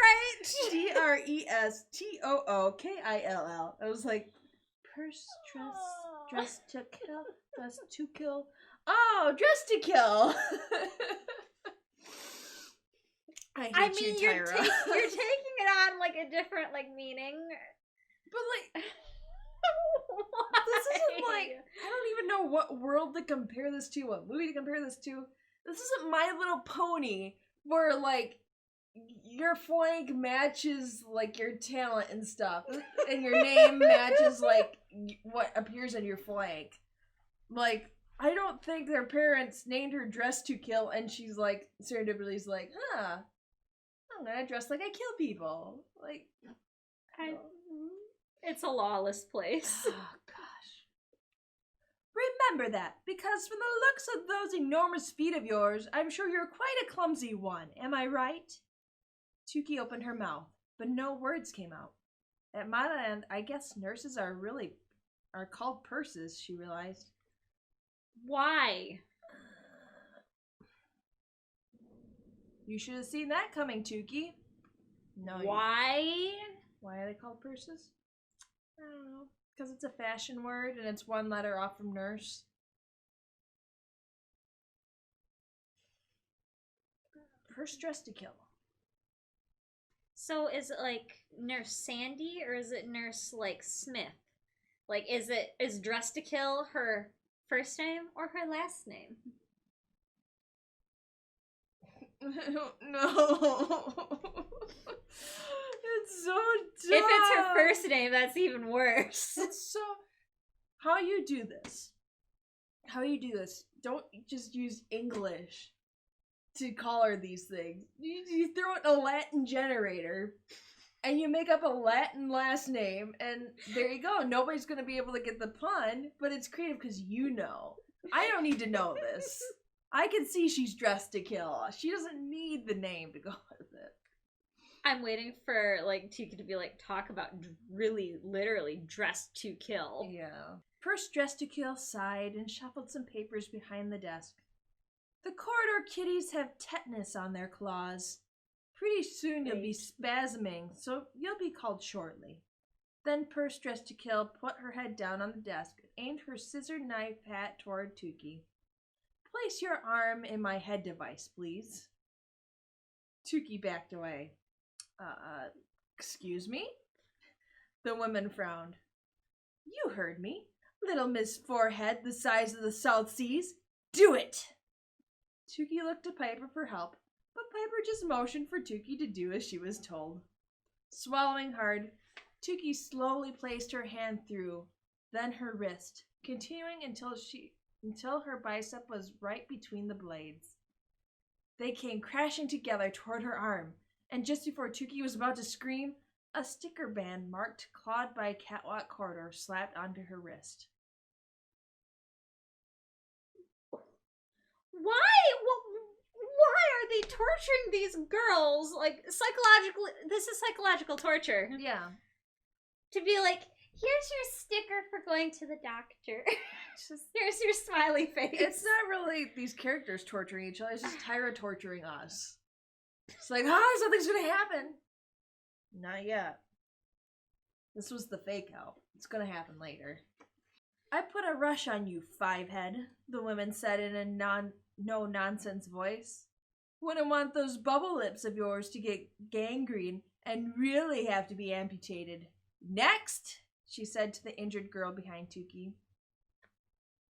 right. DRESTOOKILL. I was like, purse, dress to kill, dress to kill. Oh, dress to kill. I mean, you, you're Tyra. You're taking it on like a different meaning. But like, this isn't like, I don't even know what world to compare this to, what movie to compare this to. This isn't My Little Pony, where like your flank matches like your talent and stuff, and your name matches like what appears on your flank. Like, I don't think their parents named her Dress to Kill, and she's like, serendipitously like, huh, I'm gonna dress like I kill people. Like, it's a lawless place. Oh, gosh. Remember that, because from the looks of those enormous feet of yours, I'm sure you're quite a clumsy one. Am I right? Tookie opened her mouth, but no words came out. At Modelland, I guess nurses are called purses, she realized. Why? You should have seen that coming, Tookie. No. Why? Why are they called purses? I don't know. Because it's a fashion word and it's one letter off from nurse. Purse, dress to kill. So is it like Nurse Sandy or is it Nurse Smith? Like, is Dress to Kill her first name or her last name? I don't know. It's so dumb. If it's her first name, that's even worse. It's so... How you do this? Don't just use English. to call her these things. You throw in a Latin generator, and you make up a Latin last name, and there you go. Nobody's going to be able to get the pun, but it's creative because you know. I don't need to know this. I can see she's dressed to kill. She doesn't need the name to go with it. I'm waiting for, like, Tookie to be like, talk about really, literally dressed to kill. Yeah. First dressed to kill sighed and shuffled some papers behind the desk. The corridor kitties have tetanus on their claws. Pretty soon you'll be spasming, so you'll be called shortly. Then Purse dressed to kill put her head down on the desk and aimed her scissor knife hat toward Tookie. Place your arm in my head device, please. Tookie backed away. Excuse me? The woman frowned. You heard me. Little Miss Forehead the size of the South Seas. Do it! Tookie looked to Piper for help, but Piper just motioned for Tookie to do as she was told. Swallowing hard, Tookie slowly placed her hand through, then her wrist, continuing until her bicep was right between the blades. They came crashing together toward her arm, and just before Tookie was about to scream, a sticker band marked Clawed by Catwalk Corridor slapped onto her wrist. Why are they torturing these girls? Like, psychologically, this is psychological torture. Yeah. To be like, here's your sticker for going to the doctor. Here's your smiley face. It's not really these characters torturing each other, it's just Tyra torturing us. It's like, something's gonna happen. Not yet. This was the fake out. It's gonna happen later. I put a rush on you, Fivehead, the woman said in a no-nonsense voice. Wouldn't want those bubble lips of yours to get gangrene and really have to be amputated. Next, she said to the injured girl behind Tookie.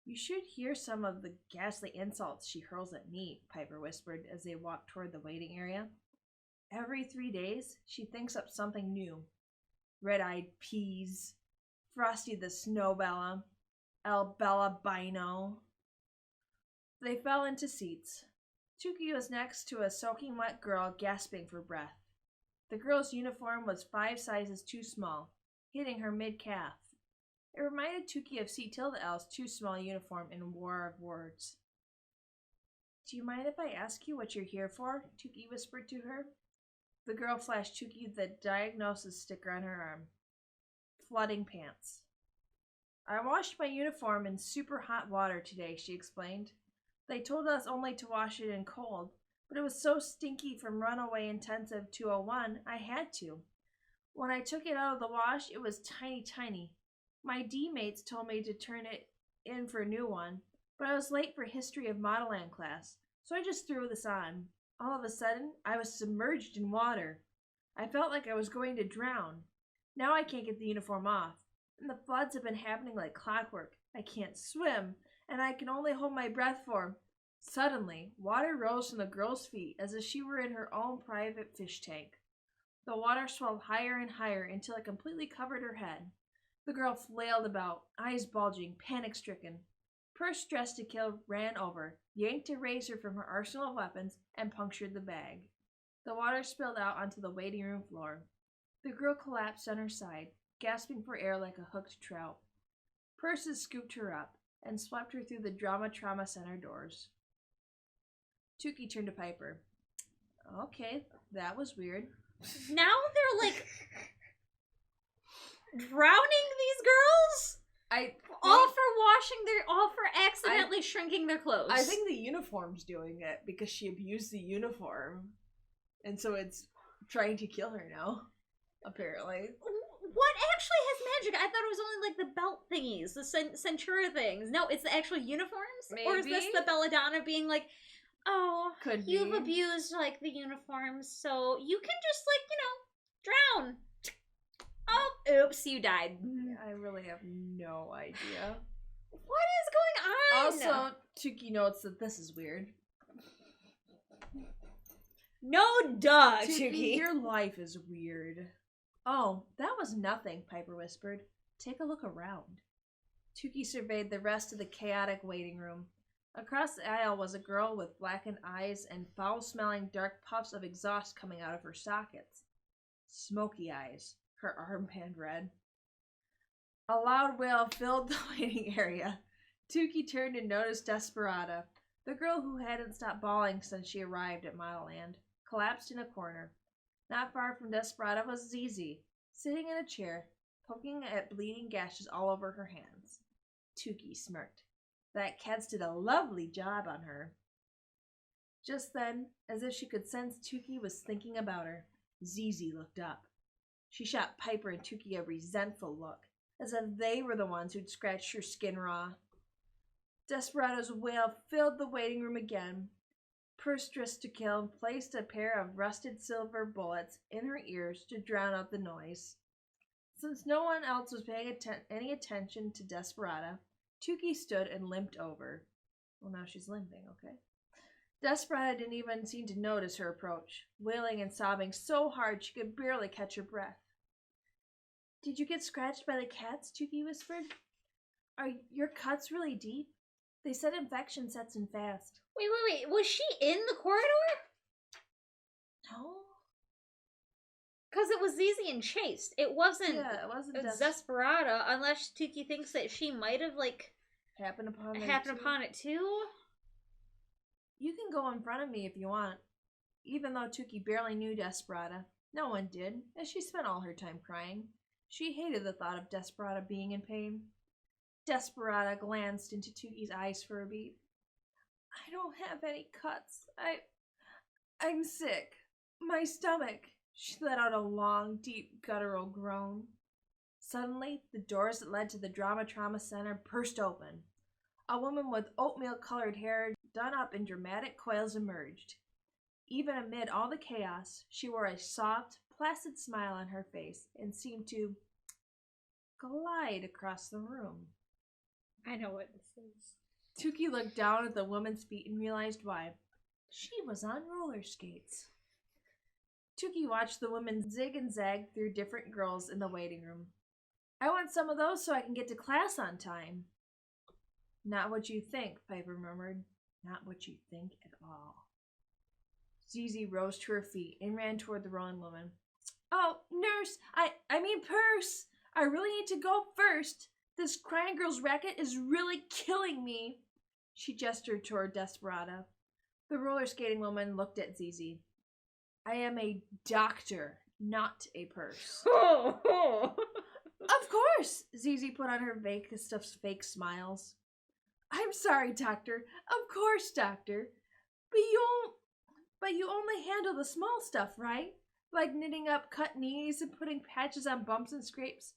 You should hear some of the ghastly insults she hurls at me, Piper whispered as they walked toward the waiting area. Every 3 days, she thinks up something new. Red-eyed peas, Frosty the Snowbella, El Bellabino. They fell into seats. Tookie was next to a soaking wet girl gasping for breath. The girl's uniform was 5 sizes too small, hitting her mid-calf. It reminded Tookie of C. Tilda L's too small uniform in War of Words. Do you mind if I ask you what you're here for? Tookie whispered to her. The girl flashed Tookie the diagnosis sticker on her arm. Flooding pants. I washed my uniform in super hot water today, she explained. They told us only to wash it in cold, but it was so stinky from Runaway Intensive 201, I had to. When I took it out of the wash, it was tiny. My D-mates told me to turn it in for a new one, but I was late for History of Modelland class, so I just threw this on. All of a sudden, I was submerged in water. I felt like I was going to drown. Now I can't get the uniform off, and the floods have been happening like clockwork. I can't swim, and I can only hold my breath for... Suddenly, water rose from the girl's feet as if she were in her own private fish tank. The water swelled higher and higher until it completely covered her head. The girl flailed about, eyes bulging, panic-stricken. Purse dressed to kill ran over, yanked a razor from her arsenal of weapons, and punctured the bag. The water spilled out onto the waiting room floor. The girl collapsed on her side, gasping for air like a hooked trout. Purses scooped her up and swept her through the Drama Trauma Center doors. Tookie turned to Piper. Okay, that was weird. Now they're like drowning these girls? All for accidentally shrinking their clothes. I think the uniform's doing it because she abused the uniform. And so it's trying to kill her now, apparently. What actually has magic? I thought it was only like the belt thingies, the Centura things. No, it's the actual uniforms? Maybe? Or is this the Belladonna being like, oh, you've be. abused like the uniforms, so you can just drown. Oh, oops, you died. I really have no idea. What is going on? Also, Tookie notes that this is weird. No duh, Tookie, your life is weird. Oh, that was nothing, Piper whispered. Take a look around. Tookie surveyed the rest of the chaotic waiting room. Across the aisle was a girl with blackened eyes and foul-smelling dark puffs of exhaust coming out of her sockets. Smoky eyes, her armband read. A loud wail filled the waiting area. Tookie turned and noticed Desperata, the girl who hadn't stopped bawling since she arrived at Modelland, collapsed in a corner. Not far from Desperata was Zizi, sitting in a chair, poking at bleeding gashes all over her hands. Tookie smirked. That Cats did a lovely job on her. Just then, as if she could sense Tookie was thinking about her, Zizi looked up. She shot Piper and Tookie a resentful look, as if they were the ones who'd scratched her skin raw. Desperato's wail filled the waiting room again. Purse Dressed to Kill placed a pair of rusted silver bullets in her ears to drown out the noise. Since no one else was paying any attention to Desperata, Tookie stood and limped over. Well, now she's limping, okay? Desperata didn't even seem to notice her approach, wailing and sobbing so hard she could barely catch her breath. Did you get scratched by the cats? Tookie whispered. Are your cuts really deep? They said infection sets in fast. Wait. Was she in the corridor? No. Because it was Zizi and Chase. It wasn't. Yeah, it wasn't Desperata, unless Tookie thinks that she might have, happened upon it too. You can go in front of me if you want. Even though Tookie barely knew Desperata, no one did, as she spent all her time crying. She hated the thought of Desperata being in pain. Desperata glanced into Tookie's eyes for a beat. I don't have any cuts. I'm sick. My stomach. She let out a long, deep, guttural groan. Suddenly, the doors that led to the Drama Trauma Center burst open. A woman with oatmeal-colored hair done up in dramatic coils emerged. Even amid all the chaos, she wore a soft, placid smile on her face and seemed to glide across the room. I know what this is. Tookie looked down at the woman's feet and realized why. She was on roller skates. Tookie watched the woman zig and zag through different girls in the waiting room. I want some of those so I can get to class on time. Not what you think, Piper murmured. Not what you think at all. Zizi rose to her feet and ran toward the rolling woman. Oh, nurse! I mean purse! I really need to go first. This crying girl's racket is really killing me. She gestured toward Desperata. The roller skating woman looked at Zizi. I am a doctor, not a purse. Of course, Zizi put on her vaguest of fake smiles. I'm sorry, doctor. Of course, doctor. But you only handle the small stuff, right? Like knitting up cut knees and putting patches on bumps and scrapes.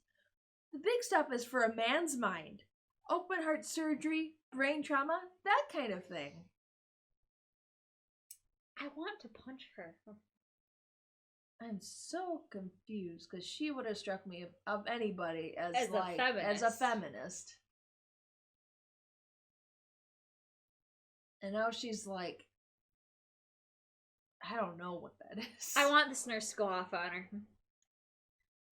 The big stuff is for a man's mind. Open heart surgery, brain trauma, that kind of thing. I want to punch her. I'm so confused because she would have struck me of anybody as a feminist. And now she's like, I don't know what that is. I want this nurse to go off on her.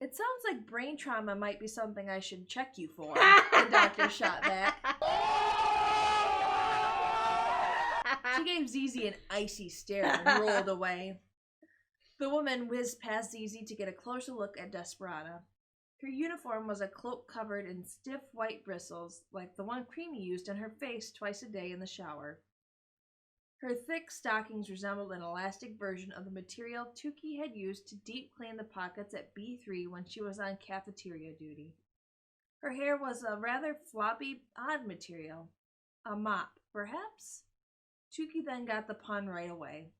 It sounds like brain trauma might be something I should check you for. The doctor shot back. She gave Zizi an icy stare and rolled away. The woman whizzed past Zizi to get a closer look at Desperata. Her uniform was a cloak covered in stiff white bristles, like the one Creamy used on her face twice a day in the shower. Her thick stockings resembled an elastic version of the material Tookie had used to deep clean the pockets at B3 when she was on cafeteria duty. Her hair was a rather floppy, odd material. A mop, perhaps? Tookie then got the pun right away.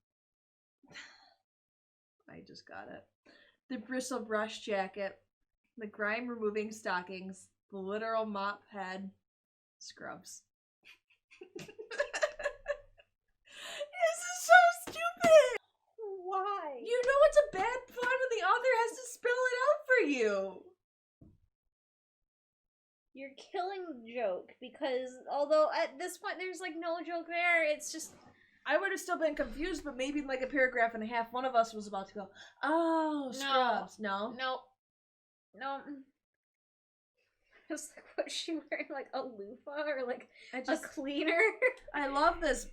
I just got it. The bristle brush jacket, the grime-removing stockings, the literal mop head, scrubs. This is so stupid! Why? You know it's a bad pun when the author has to spell it out for you! You're killing the joke, because although at this point there's no joke there, it's just... I would have still been confused, but maybe in a paragraph and a half, one of us was about to go, oh, scrubs. No? No. was like, what's she wearing? Like a loofah or like I a cleaner? I love this.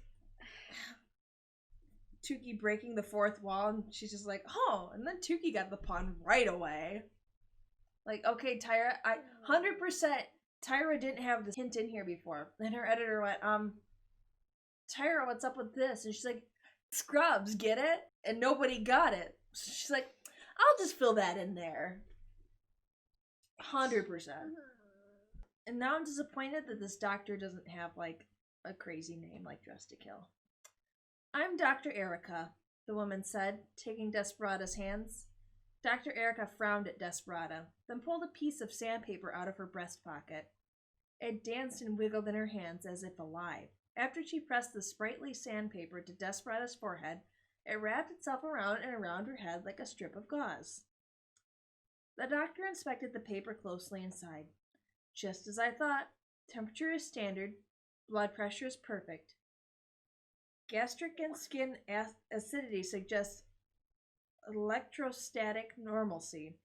Tookie breaking the fourth wall, and she's just like, oh, and then Tookie got the pun right away. Like, okay, Tyra, 100% Tyra didn't have this hint in here before. And her editor went, Tyra, what's up with this? And she's like, Scrubs, get it? And nobody got it. So she's like, I'll just fill that in there. 100%. And now I'm disappointed that this doctor doesn't have, like, a crazy name like Dress to Kill. I'm Dr. Erica, the woman said, taking Desperada's hands. Dr. Erica frowned at Desperada, then pulled a piece of sandpaper out of her breast pocket. It danced and wiggled in her hands as if alive. After she pressed the sprightly sandpaper to Desperada's forehead, it wrapped itself around and around her head like a strip of gauze. The doctor inspected the paper closely and sighed. Just as I thought. Temperature is standard. Blood pressure is perfect. Gastric and skin acidity suggests electrostatic normalcy,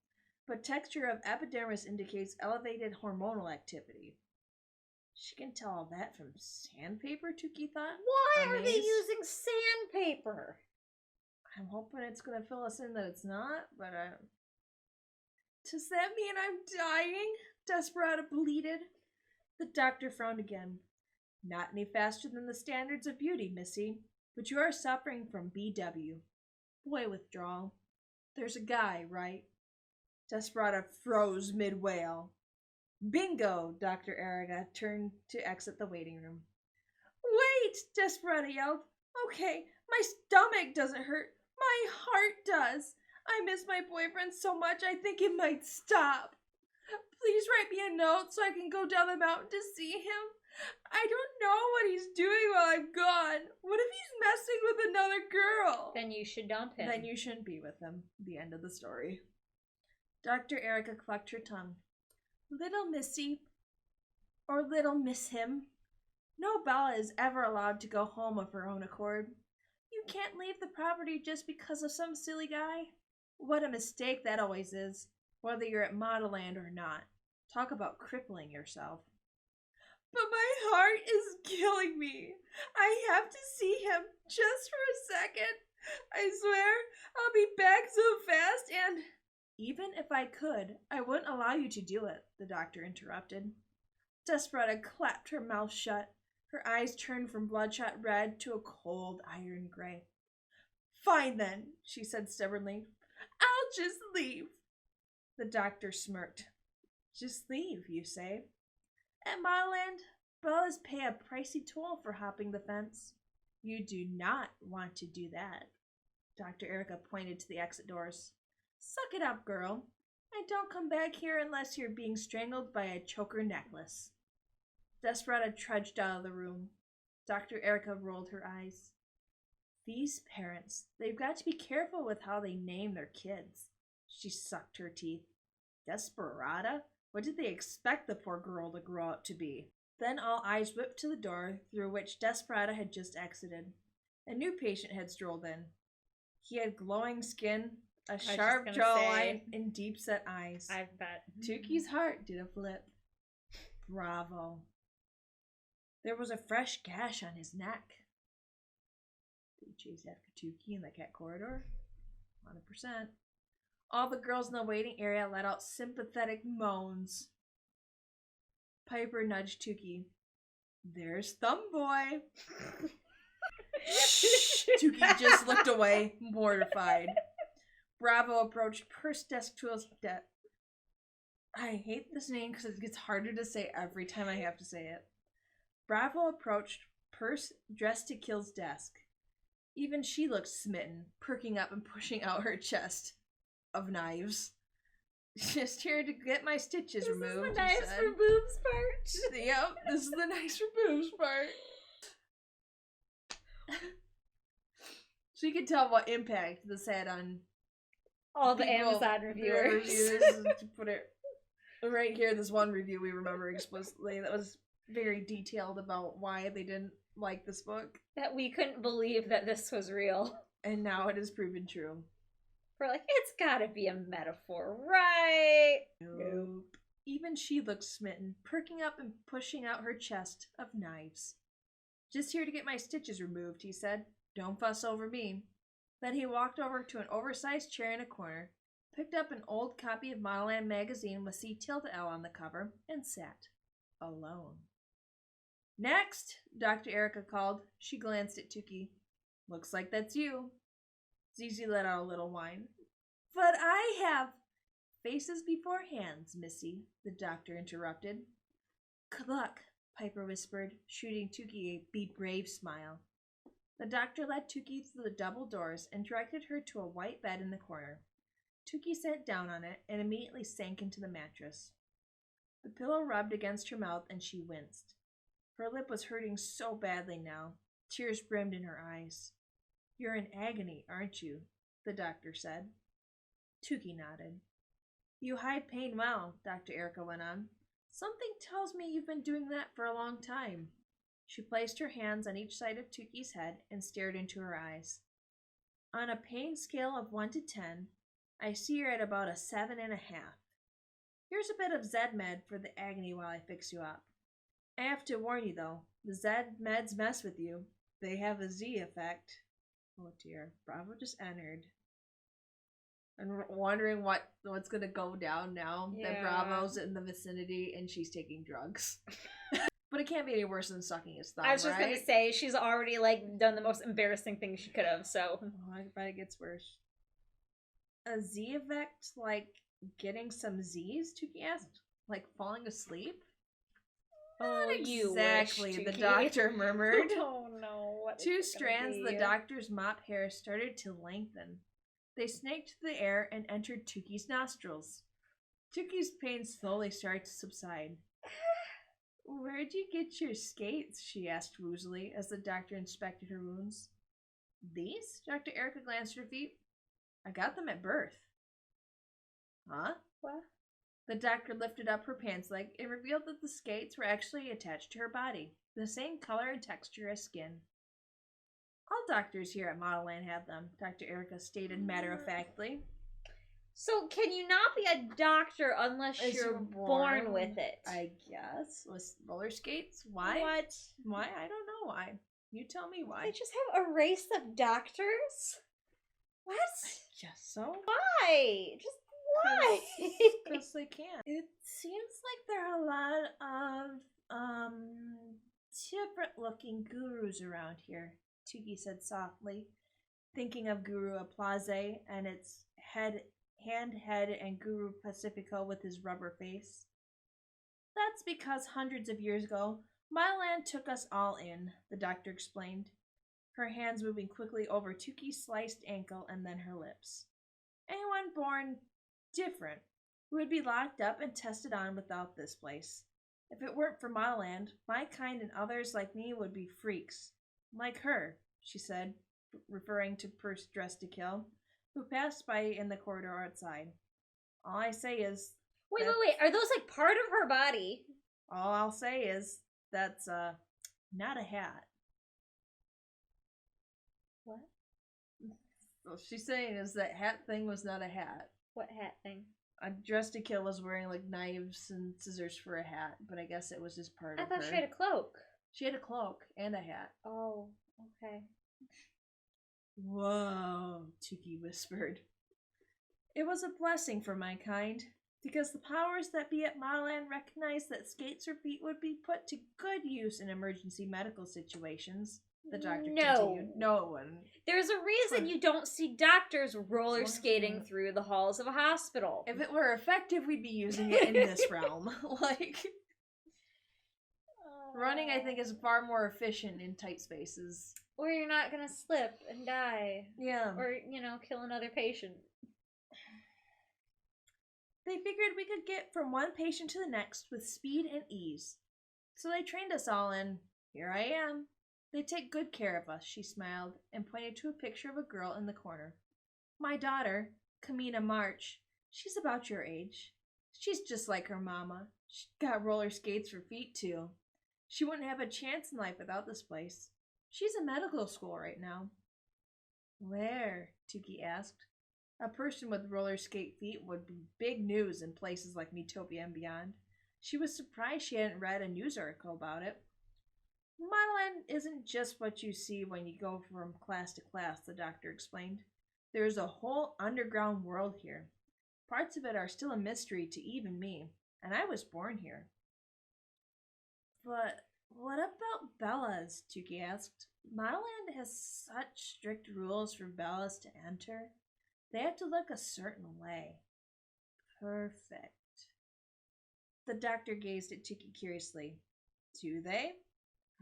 but texture of epidermis indicates elevated hormonal activity. She can tell all that from sandpaper, Tookie thought. Why are they Amazed. using sandpaper? I'm hoping it's going to fill us in that it's not, but does that mean I'm dying? Desperada bleated. The doctor frowned again. Not any faster than the standards of beauty, missy, but you are suffering from BW. Boy withdrawal. There's a guy, right? Desperada froze mid-wail. Bingo! Dr. Erica turned to exit the waiting room. Wait! Desperada yelled. Okay, my stomach doesn't hurt. My heart does. I miss my boyfriend so much I think it might stop. Please write me a note so I can go down the mountain to see him. I don't know what he's doing while I'm gone. What if he's messing with another girl? Then you should dump him. Then you shouldn't be with him. The end of the story. Dr. Erica clucked her tongue. Little Missy, or little Miss him. No Bella is ever allowed to go home of her own accord. You can't leave the property just because of some silly guy. What a mistake that always is, whether you're at Modelland or not. Talk about crippling yourself. But my heart is killing me. I have to see him just for a second. I swear I'll be back so fast and... Even if I could, I wouldn't allow you to do it, the doctor interrupted. Desperada clapped her mouth shut. Her eyes turned from bloodshot red to a cold iron gray. Fine then, she said stubbornly. I'll just leave. The doctor smirked. Just leave, you say? At Modelland, Bellas pay a pricey toll for hopping the fence. You do not want to do that. Dr. Erica pointed to the exit doors. Suck it up, girl. And don't come back here unless you're being strangled by a choker necklace. Desperada trudged out of the room. Dr. Erica rolled her eyes. These parents, they've got to be careful with how they name their kids. She sucked her teeth. Desperada? What did they expect the poor girl to grow up to be? Then all eyes whipped to the door through which Desperada had just exited. A new patient had strolled in. He had glowing skin, a sharp jawline, and deep-set eyes. I bet. Tookie's heart did a flip. Bravo. There was a fresh gash on his neck. Did he chase after Tookie in the cat corridor? 100%. All the girls in the waiting area let out sympathetic moans. Piper nudged Tookie. There's Thumb Boy. Tookie just looked away, mortified. Bravo approached Purse Desk Tools. I hate this name because it gets harder to say every time I have to say it. Bravo approached Purse Dress to Kill's desk. Even she looked smitten, perking up and pushing out her chest of knives. Just here to get my stitches removed. This is the knives for boobs part. Yep, this is the knives for boobs part. So you can tell what impact this had on all the people, Amazon reviewers. To put it right here, this one review we remember explicitly that was very detailed about why they didn't like this book. That we couldn't believe that this was real. And now it has proven true. We're like, it's gotta be a metaphor, right? Nope. Even she looked smitten, perking up and pushing out her chest of knives. "Just here to get my stitches removed," he said. "Don't fuss over me." Then he walked over to an oversized chair in a corner, picked up an old copy of Modelland magazine with C-L on the cover, and sat. Alone. "Next!" Dr. Erica called. She glanced at Tookie. "Looks like that's you." Zizi let out a little whine. "But I have—" "Faces before hands, missy," the doctor interrupted. "Cluck," Piper whispered, shooting Tookie a "be brave" smile. The doctor led Tookie through the double doors and directed her to a white bed in the corner. Tookie sat down on it and immediately sank into the mattress. The pillow rubbed against her mouth and she winced. Her lip was hurting so badly now. Tears brimmed in her eyes. "You're in agony, aren't you?" the doctor said. Tookie nodded. "You hide pain well," Dr. Erica went on. "Something tells me you've been doing that for a long time." She placed her hands on each side of Tookie's head and stared into her eyes. "On a pain scale of 1 to 10, I see you're at about a 7.5. Here's a bit of Z-Med for the agony while I fix you up. I have to warn you, though, the Z-Meds mess with you. They have a Z effect." Oh dear, Bravo just entered. I'm wondering what's going to go down now that Bravo's in the vicinity and she's taking drugs. But it can't be any worse than sucking his thumb, I was just right? gonna say, she's already, done the most embarrassing thing she could have, so... Oh, I bet it gets worse. A Z effect, getting some Z's, Tookie asked? Like falling asleep? Oh, Not you exactly, wish, the Tookie. doctor murmured. Oh no, what is Two it gonna strands of the be? doctor's mop hair started to lengthen. They snaked through the air and entered Tookie's nostrils. Tookie's pain slowly started to subside. "Where'd you get your skates?" she asked woozily as the doctor inspected her wounds. "These?" Dr. Erica glanced at her feet. "I got them at birth." "Huh?" What? The doctor lifted up her pants leg and revealed that the skates were actually attached to her body, the same color and texture as skin. "All doctors here at Modelland have them," Dr. Erica stated matter-of-factly. So, can you not be a doctor unless you're born with it? I guess. With roller skates? Why? What? Why? I don't know why. You tell me why. They just have a race of doctors? What? Guess so. Why? Just why? Because they can. It seems like there are a lot of, different looking gurus around here, Tookie said softly, thinking of Guru Aplaze and its head and Guru Pacifico with his rubber face. "That's because hundreds of years ago, Modelland took us all in," the doctor explained, her hands moving quickly over Tookie's sliced ankle and then her lips. "Anyone born different would be locked up and tested on without this place. If it weren't for Modelland, my kind and others like me would be freaks. Like her," she said, referring to Purse Dressed to Kill, who passed by in the corridor outside. "All I say is... Wait. Are those part of her body? All I'll say is that's, not a hat." What? What she's saying is that hat thing was not a hat. What hat thing? Dressed to Kill was wearing, knives and scissors for a hat, but I guess it was just part I of her. thought she had a cloak. She had a cloak and a hat. Oh, okay. "Whoa," Tookie whispered. "It was a blessing for my kind, because the powers that be at Modelland recognized that skates or feet would be put to good use in emergency medical situations," the doctor continued. No, it wouldn't. There's a reason you don't see doctors roller skating through the halls of a hospital. If it were effective, we'd be using it in this realm. Running, I think, is far more efficient in tight spaces. Or you're not gonna slip and die. Yeah. Or, kill another patient. "They figured we could get from one patient to the next with speed and ease. So they trained us all, and here I am. They take good care of us," she smiled and pointed to a picture of a girl in the corner. "My daughter, Kamina March, she's about your age. She's just like her mama. She's got roller skates for feet, too. She wouldn't have a chance in life without this place. She's in medical school right now." "Where?" Tookie asked. A person with roller skate feet would be big news in places like Metopia and beyond. She was surprised she hadn't read a news article about it. Modelland isn't just what you see when you go from class to class, the doctor explained. There's a whole underground world here. Parts of it are still a mystery to even me, and I was born here. But what about Bellas? Tookie asked. Modelland has such strict rules for Bellas to enter. They have to look a certain way. Perfect. The doctor gazed at Tookie curiously. Do they?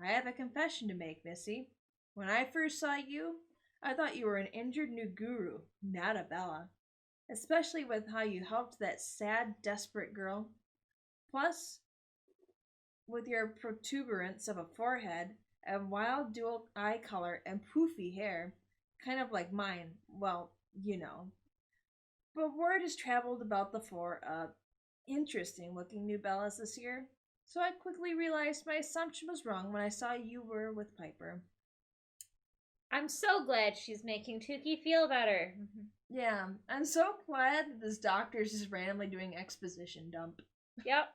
I have a confession to make, Missy. When I first saw you, I thought you were an injured new guru, not a Bella. Especially with how you helped that sad, desperate girl. Plus, with your protuberance of a forehead, a wild dual eye color, and poofy hair, kind of like mine. Well, you know. But word has traveled about the four interesting looking new Bellas this year, so I quickly realized my assumption was wrong when I saw you were with Piper. I'm so glad she's making Tookie feel better. Yeah, I'm so glad that this doctor's just randomly doing exposition dump. Yep.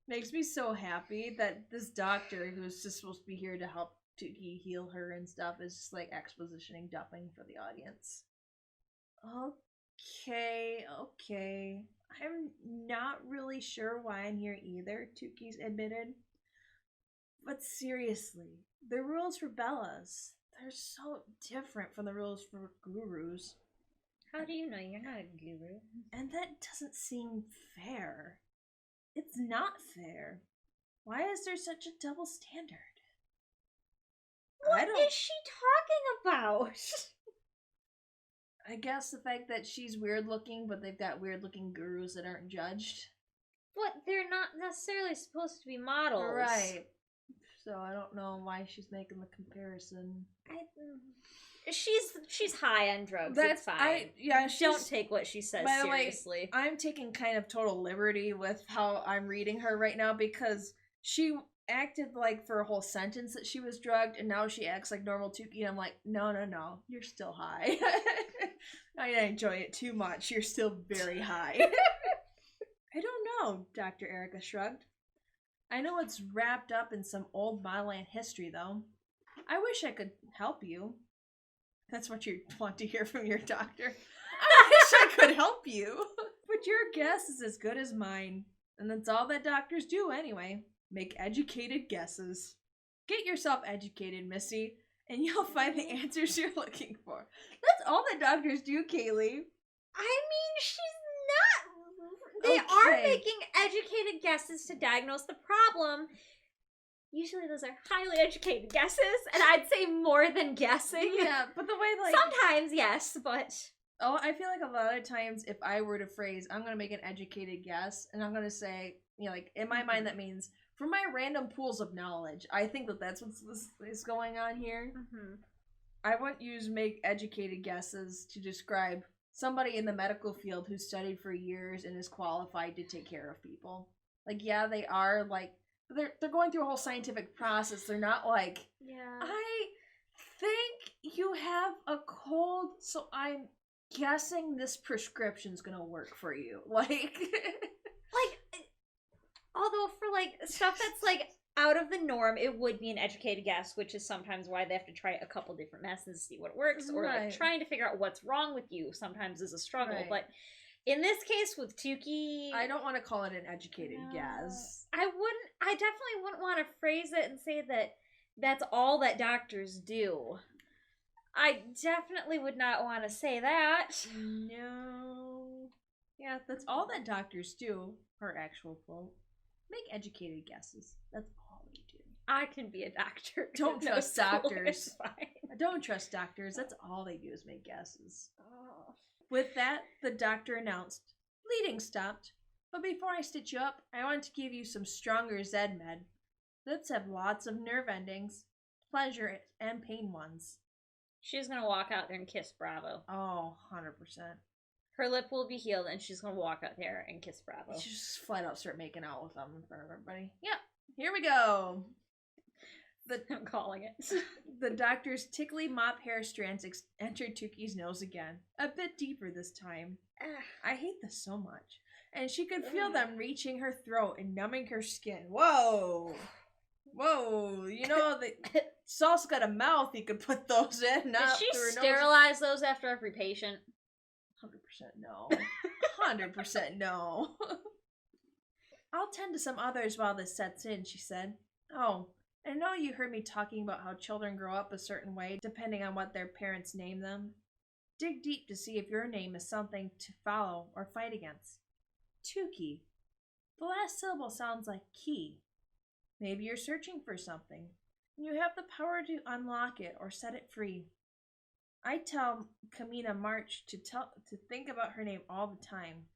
Makes me so happy that this doctor, who's just supposed to be here to help Tookie heal her and stuff, is just like expositioning dumping for the audience. Okay. I'm not really sure why I'm here either, Tookie's admitted. But seriously, the rules for Bellas, they're so different from the rules for gurus. How do you know you're not a guru? And that doesn't seem fair. It's not fair. Why is there such a double standard? What is she talking about? I guess the fact that she's weird looking, but they've got weird looking gurus that aren't judged. But they're not necessarily supposed to be models. Right. So I don't know why she's making the comparison. She's high on drugs. That's it's fine. Don't take what she says seriously. I'm taking kind of total liberty with how I'm reading her right now because she acted like for a whole sentence that she was drugged, and now she acts like normal Tookie, and I'm like, no, you're still high. I enjoy it too much. You're still very high. I don't know, Dr. Erica shrugged. I know it's wrapped up in some old Modelland history, though. I wish I could help you. That's what you want to hear from your doctor. I wish I could help you. But your guess is as good as mine. And that's all that doctors do anyway. Make educated guesses. Get yourself educated, Missy, and you'll find the answers you're looking for. That's all that doctors do, Kaylee. I mean, she's not... They are making educated guesses to diagnose the problem. Usually those are highly educated guesses, and I'd say more than guessing. Yeah, but the way, like... Sometimes, yes, but... Oh, I feel like a lot of times if I were to phrase, I'm going to make an educated guess, and I'm going to say, you know, like, in my mind that means, from my random pools of knowledge, I think that that's what's going on here. Mm-hmm. I wouldn't use make educated guesses to describe somebody in the medical field who studied for years and is qualified to take care of people. Like, yeah, they are, like, they're going through a whole scientific process. They're not like, yeah, I think you have a cold, so I'm guessing this prescription's gonna work for you. Like, although for, like, stuff that's, like, out of the norm, it would be an educated guess, which is sometimes why they have to try a couple different methods to see what works, or, like, trying to figure out what's wrong with you sometimes is a struggle, but in this case with Tookie... I don't want to call it an educated guess. I definitely wouldn't want to phrase it and say that that's all that doctors do. I definitely would not want to say that. No. Yeah, that's all that doctors do. Her actual quote. Make educated guesses. That's all they do. I can be a doctor. Don't trust doctors. It's fine. Don't trust doctors. That's all they do is make guesses. Oh. With that, the doctor announced, bleeding stopped. But before I stitch you up, I want to give you some stronger Zed med. Lips have lots of nerve endings, pleasure and pain ones. She's gonna walk out there and kiss Bravo. Oh, 100%. Her lip will be healed, and she's gonna walk out there and kiss Bravo. She just flat out start making out with them in front of everybody. Yep, here we go. I'm calling it. The doctor's tickly mop hair strands entered Tookie's nose again, a bit deeper this time. I hate this so much. And she could feel them reaching her throat and numbing her skin. Whoa! Whoa! You know, Saul's got a mouth he could put those in. Did she sterilize those after every patient? 100% no. 100% no. I'll tend to some others while this sets in, she said. Oh, I know you heard me talking about how children grow up a certain way depending on what their parents name them. Dig deep to see if your name is something to follow or fight against. Tookie. The last syllable sounds like key. Maybe you're searching for something, and you have the power to unlock it or set it free. I tell Kamina March to think about her name all the time.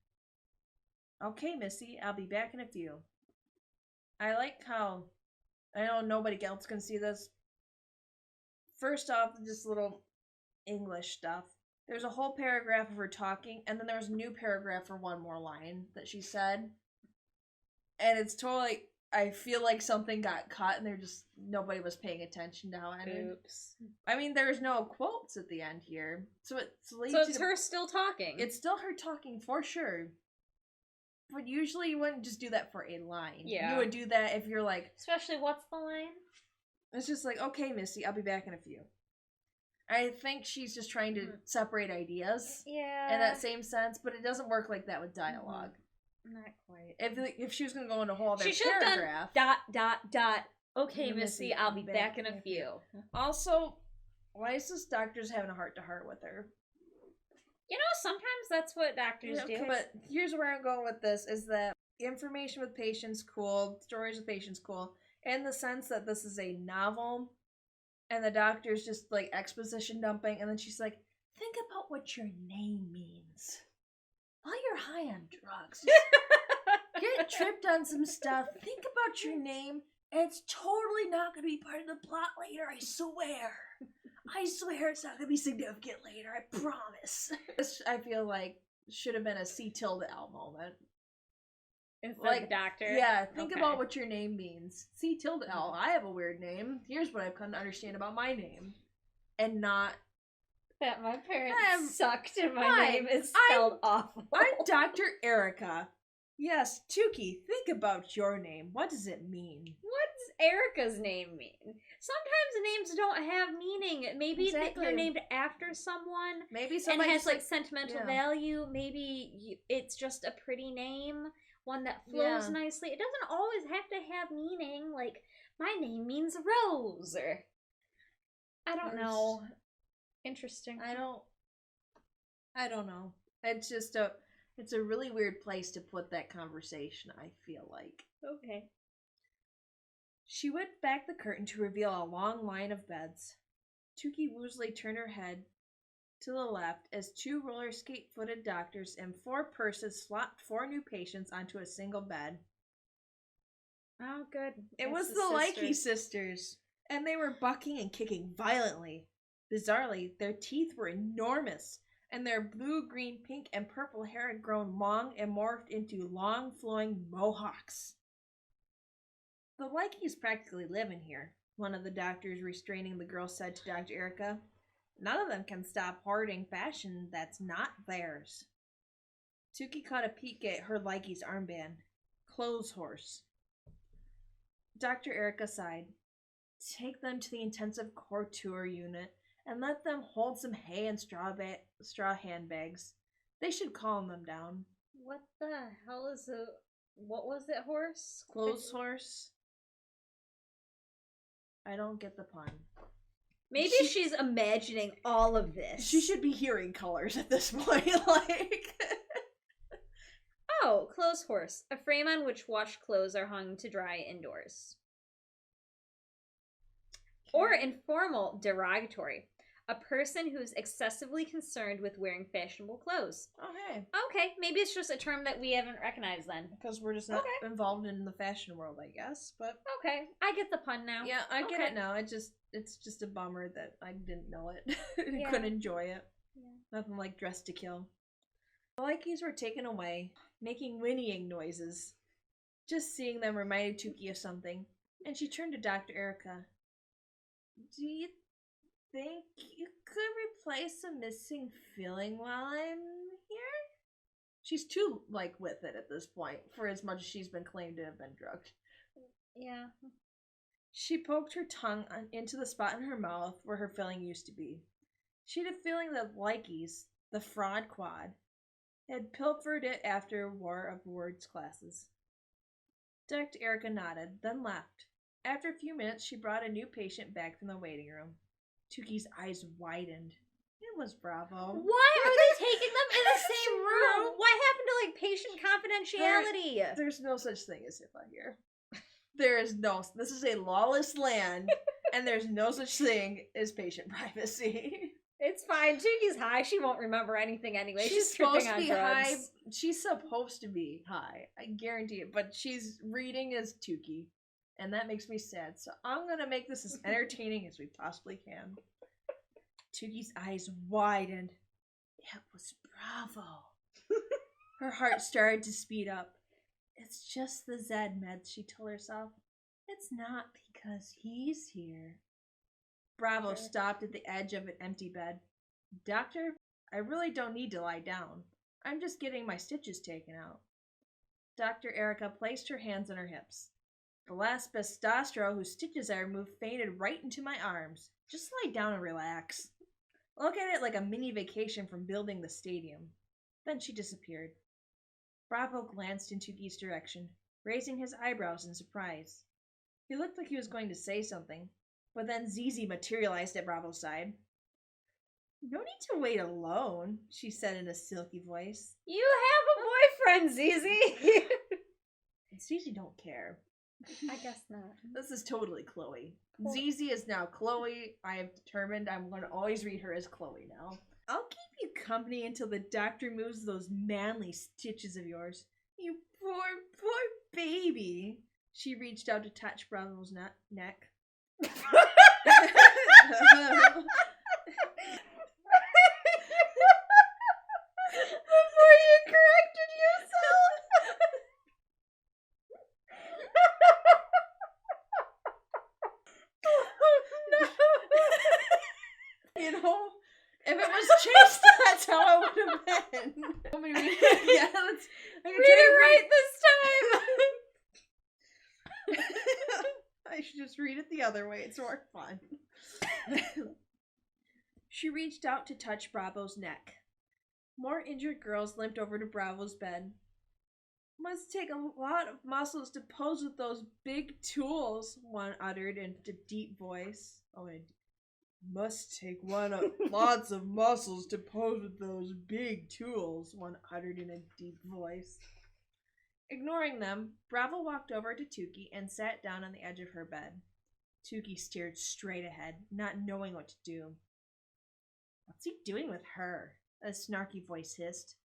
Okay, Missy, I'll be back in a few. I like how, I know nobody else can see this. First off, just little English stuff. There's a whole paragraph of her talking, and then there's a new paragraph for one more line that she said. And it's totally, I feel like something got cut and nobody was paying attention to how it ended. Oops. I mean, there's no quotes at the end here. So it's her still talking. It's still her talking for sure. But usually you wouldn't just do that for a line. Yeah. You would do that if you're like... Especially, what's the line? It's just like, okay, Missy, I'll be back in a few. I think she's just trying to separate ideas. Yeah. In that same sense, but it doesn't work like that with dialogue. Not quite. If she was going to go into a whole other she should paragraph... have done ... Okay, Missy, I'll be back in a few. Also, why is this doctor's having a heart-to-heart with her? You know, sometimes that's what doctors do. But here's where I'm going with this, is that information with patients, cool. Stories with patients, cool. In the sense that this is a novel, and the doctor's just, like, exposition dumping, and then she's like, think about what your name means. While you're high on drugs, get tripped on some stuff, think about your name, and it's totally not going to be part of the plot later, I swear. I swear it's not going to be significant later, I promise. This, I feel like, should have been a C-L moment. Like the doctor? Yeah, think about what your name means. C-L, I have a weird name. Here's what I've come to understand about my name. And not... that my parents sucked and my name is spelled awful. I'm Dr. Erica. Yes, Tookie, think about your name. What does it mean? What does Erica's name mean? Sometimes names don't have meaning. Maybe you're named after someone. Maybe somebody and has like sentimental value. Maybe it's just a pretty name, one that flows nicely. It doesn't always have to have meaning. Like, my name means rose, or I don't know. Interesting. I don't know. It's just it's a really weird place to put that conversation, I feel like. Okay. She whipped back the curtain to reveal a long line of beds. Tookie woozily turned her head to the left as two roller skate-footed doctors and 4 purses slopped 4 new patients onto a single bed. Oh, good. It was the Likey sisters, and they were bucking and kicking violently. Bizarrely, their teeth were enormous, and their blue, green, pink, and purple hair had grown long and morphed into long, flowing mohawks. The Likeys practically live in here, one of the doctors restraining the girl said to Dr. Erica. None of them can stop hoarding fashion that's not theirs. Tookie caught a peek at her Likey's armband. Clothes horse. Dr. Erica sighed. Take them to the intensive couture unit and let them hold some hay and straw handbags. They should calm them down. What the hell is what was it, horse? Clothes horse? I don't get the pun. Maybe she's imagining all of this. She should be hearing colors at this point, like... Oh, clothes horse. A frame on which washed clothes are hung to dry indoors. Or informal, derogatory. A person who's excessively concerned with wearing fashionable clothes. Okay. Okay, maybe it's just a term that we haven't recognized then. Because we're just not involved in the fashion world, I guess. But okay, I get the pun now. Yeah, I get it now. It's just a bummer that I didn't know it. I couldn't enjoy it. Yeah. Nothing like Dress to Kill. The Likeys were taken away, making whinnying noises. Just seeing them reminded Tookie of something, and she turned to Dr. Erica. Do you think you could replace a missing feeling while I'm here? She's too, with it at this point, for as much as she's been claimed to have been drugged. Yeah. She poked her tongue into the spot in her mouth where her filling used to be. She had a feeling that Likey's, the fraud quad, had pilfered it after War of Words classes. Dr. Erica nodded, then left. After a few minutes, she brought a new patient back from the waiting room. Tuki's eyes widened. It was Bravo. Why are they taking them in the same room? What happened to patient confidentiality? There's no such thing as HIPAA here. There is no. This is a lawless land, and there's no such thing as patient privacy. It's fine. Tuki's high. She won't remember anything anyway. She's supposed tripping to on be drugs. high. She's supposed to be high. I guarantee it. But she's reading as Tookie, and that makes me sad. So I'm gonna make this as entertaining as we possibly can. Tookie's eyes widened. It was Bravo. Her heart started to speed up. It's just the Zed meds, she told herself. It's not because he's here. Bravo stopped at the edge of an empty bed. Doctor, I really don't need to lie down. I'm just getting my stitches taken out. Dr. Erica placed her hands on her hips. The last Bestastro whose stitches I removed fainted right into my arms. Just lie down and relax. Look at it like a mini vacation from building the stadium. Then she disappeared. Bravo glanced in Tookie's direction, raising his eyebrows in surprise. He looked like he was going to say something, but then Zizi materialized at Bravo's side. No need to wait alone, she said in a silky voice. You have a boyfriend, Zizi! Zizi don't care. I guess not. This is totally Chloe. Cool. Zizi is now Chloe. I have determined I'm going to always read her as Chloe now. I'll keep you company until the doctor moves those manly stitches of yours. You poor, poor baby. She reached out to touch Bravo's neck. Before you corrected yourself. No. You know, if it was changed, that's how I would have been. Want me to read it? Yeah, I can Read it right this time. I should just read it the other way. It's more fun. She reached out to touch Bravo's neck. More injured girls limped over to Bravo's bed. Must take a lot of muscles to pose with those big tools, one uttered in a deep voice. Must take lots of muscles to pose with those big tools, one uttered in a deep voice. Ignoring them, Bravo walked over to Tookie and sat down on the edge of her bed. Tookie stared straight ahead, not knowing what to do. What's he doing with her? A snarky voice hissed.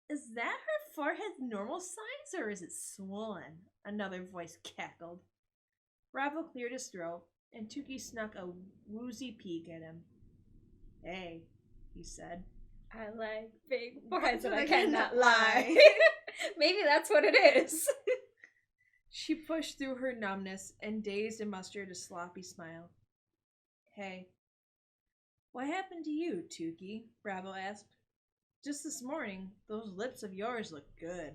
Is that her forehead normal size, or is it swollen? Another voice cackled. Bravo cleared his throat, and Tookie snuck a woozy peek at him. Hey, he said. I like big foreheads and I cannot lie. Maybe that's what it is. She pushed through her numbness and dazed and mustered a sloppy smile. Hey, what happened to you, Tookie? Bravo asked. Just this morning, those lips of yours look good.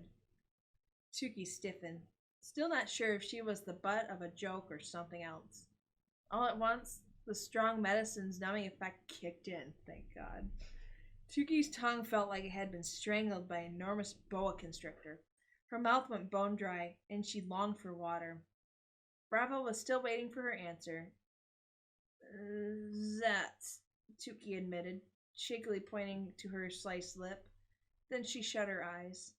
Tookie stiffened, still not sure if she was the butt of a joke or something else. All at once, the strong medicine's numbing effect kicked in, thank God. Tookie's tongue felt like it had been strangled by an enormous boa constrictor. Her mouth went bone dry, and she longed for water. Bravo was still waiting for her answer. That's, Tookie admitted, shakily pointing to her sliced lip. Then she shut her eyes.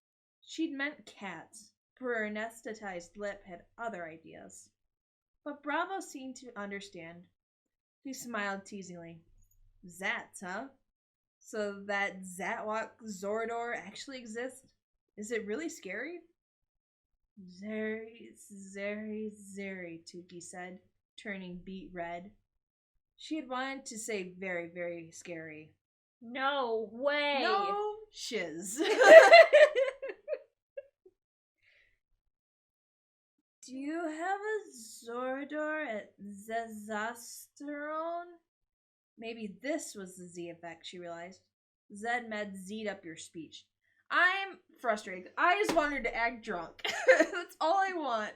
She'd meant cats, but her anesthetized lip had other ideas. But Bravo seemed to understand. She smiled teasingly. Zats, huh? So that Catwalk Corridor actually exists? Is it really scary? Very, Tookie said, turning beet red. She had wanted to say very, very scary. No way. No shiz. Do you have a Zordor at Zezasterone? Maybe this was the Z effect, she realized. Zed med Z'd up your speech. I'm frustrated. I just want her to act drunk. That's all I want.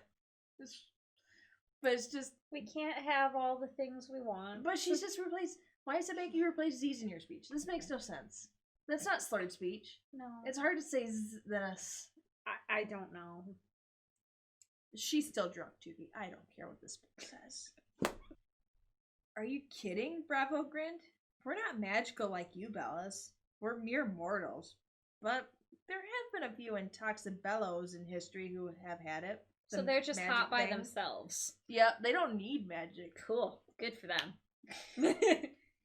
But it's just... We can't have all the things we want. But she's just replaced... Why does it make you replace Z's in your speech? This makes no sense. That's not slurred speech. No. It's hard to say Z than us. I don't know. She's still drunk, Tookie. I don't care what this book says. Are you kidding? Bravo grinned. We're not magical like you, Bellas. We're mere mortals. But there have been a few Intoxibellas in history who have had it. So they're just magic hot by thing. themselves. Yep, they don't need magic. Cool. Good for them.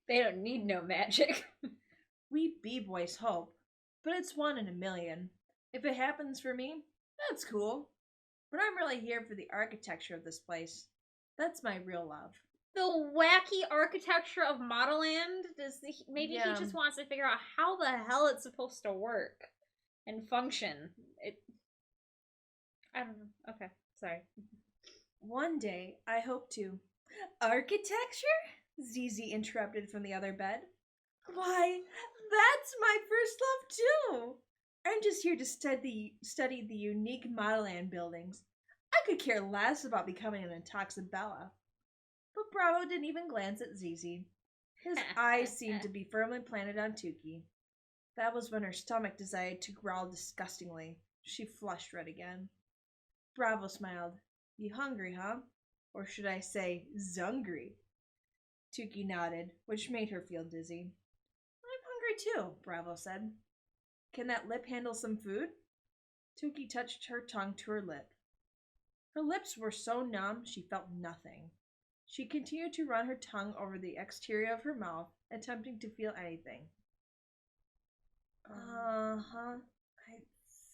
They don't need no magic. We B-boys hope, but it's 1 in a million. If it happens for me, that's cool. But I'm really here for the architecture of this place. That's my real love. The wacky architecture of Modelland? Maybe he just wants to figure out how the hell it's supposed to work and function. I don't know. Okay, sorry. One day, I hope to. Architecture? Zizi interrupted from the other bed. Why, that's my first love too. I'm just here to study the unique Modelland buildings. I could care less about becoming an Intoxibella. But Bravo didn't even glance at Zizi. His eyes seemed to be firmly planted on Tookie. That was when her stomach decided to growl disgustingly. She flushed red again. Bravo smiled. You hungry, huh? Or should I say, zungry? Tookie nodded, which made her feel dizzy. I'm hungry too, Bravo said. Can that lip handle some food? Tookie touched her tongue to her lip. Her lips were so numb she felt nothing. She continued to run her tongue over the exterior of her mouth, attempting to feel anything. Uh-huh. I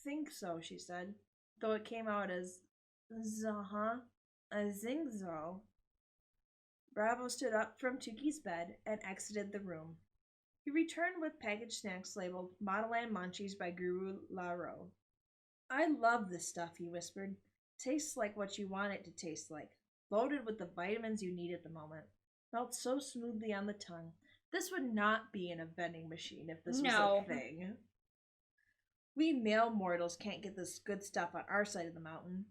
think so, she said, though it came out as "uh-huh, I think so." Bravo stood up from Tookie's bed and exited the room. He returned with packaged snacks labeled Modelland Munchies by Guru Laro. I love this stuff, he whispered. Tastes like what you want it to taste like. Loaded with the vitamins you need at the moment. Melts so smoothly on the tongue. This would not be in a vending machine if this was a thing. We male mortals can't get this good stuff on our side of the mountain.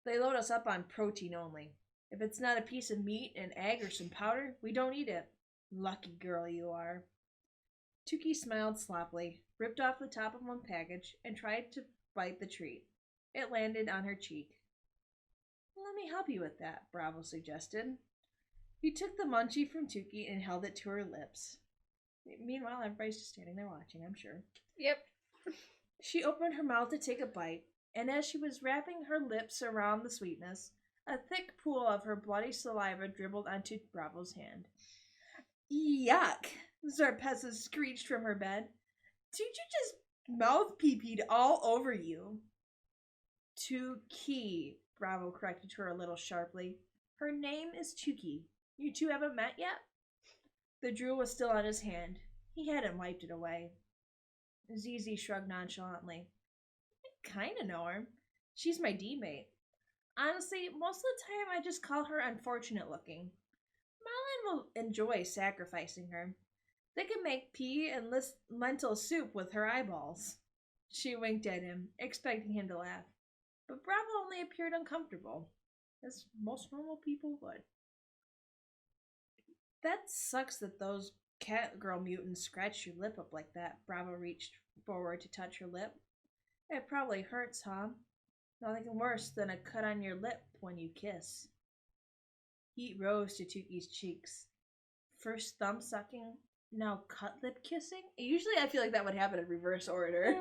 They load us up on protein only. If it's not a piece of meat, an egg, or some powder, we don't eat it. Lucky girl you are. Tookie smiled sloppily, ripped off the top of one package, and tried to bite the treat. It landed on her cheek. Let me help you with that, Bravo suggested. He took the munchie from Tookie and held it to her lips. Meanwhile, everybody's just standing there watching, I'm sure. Yep. She opened her mouth to take a bite, and as she was wrapping her lips around the sweetness, a thick pool of her bloody saliva dribbled onto Bravo's hand. Yuck! Zarpessa screeched from her bed. Did you just mouth pee-peed all over you? Tookie, Bravo corrected her a little sharply. Her name is Tookie. You two haven't met yet? The drool was still on his hand. He hadn't wiped it away. Zizi shrugged nonchalantly. I kinda know her. She's my D-mate. Honestly, most of the time I just call her unfortunate looking. Marlon will enjoy sacrificing her. They can make pea and lentil soup with her eyeballs. She winked at him, expecting him to laugh. But Bravo only appeared uncomfortable, as most normal people would. That sucks that those cat girl mutants scratched your lip up like that. Bravo reached forward to touch her lip. It probably hurts, huh? Nothing worse than a cut on your lip when you kiss. Heat rose to Tookie's cheeks. First thumb sucking, now cut lip kissing? Usually I feel like that would happen in reverse order.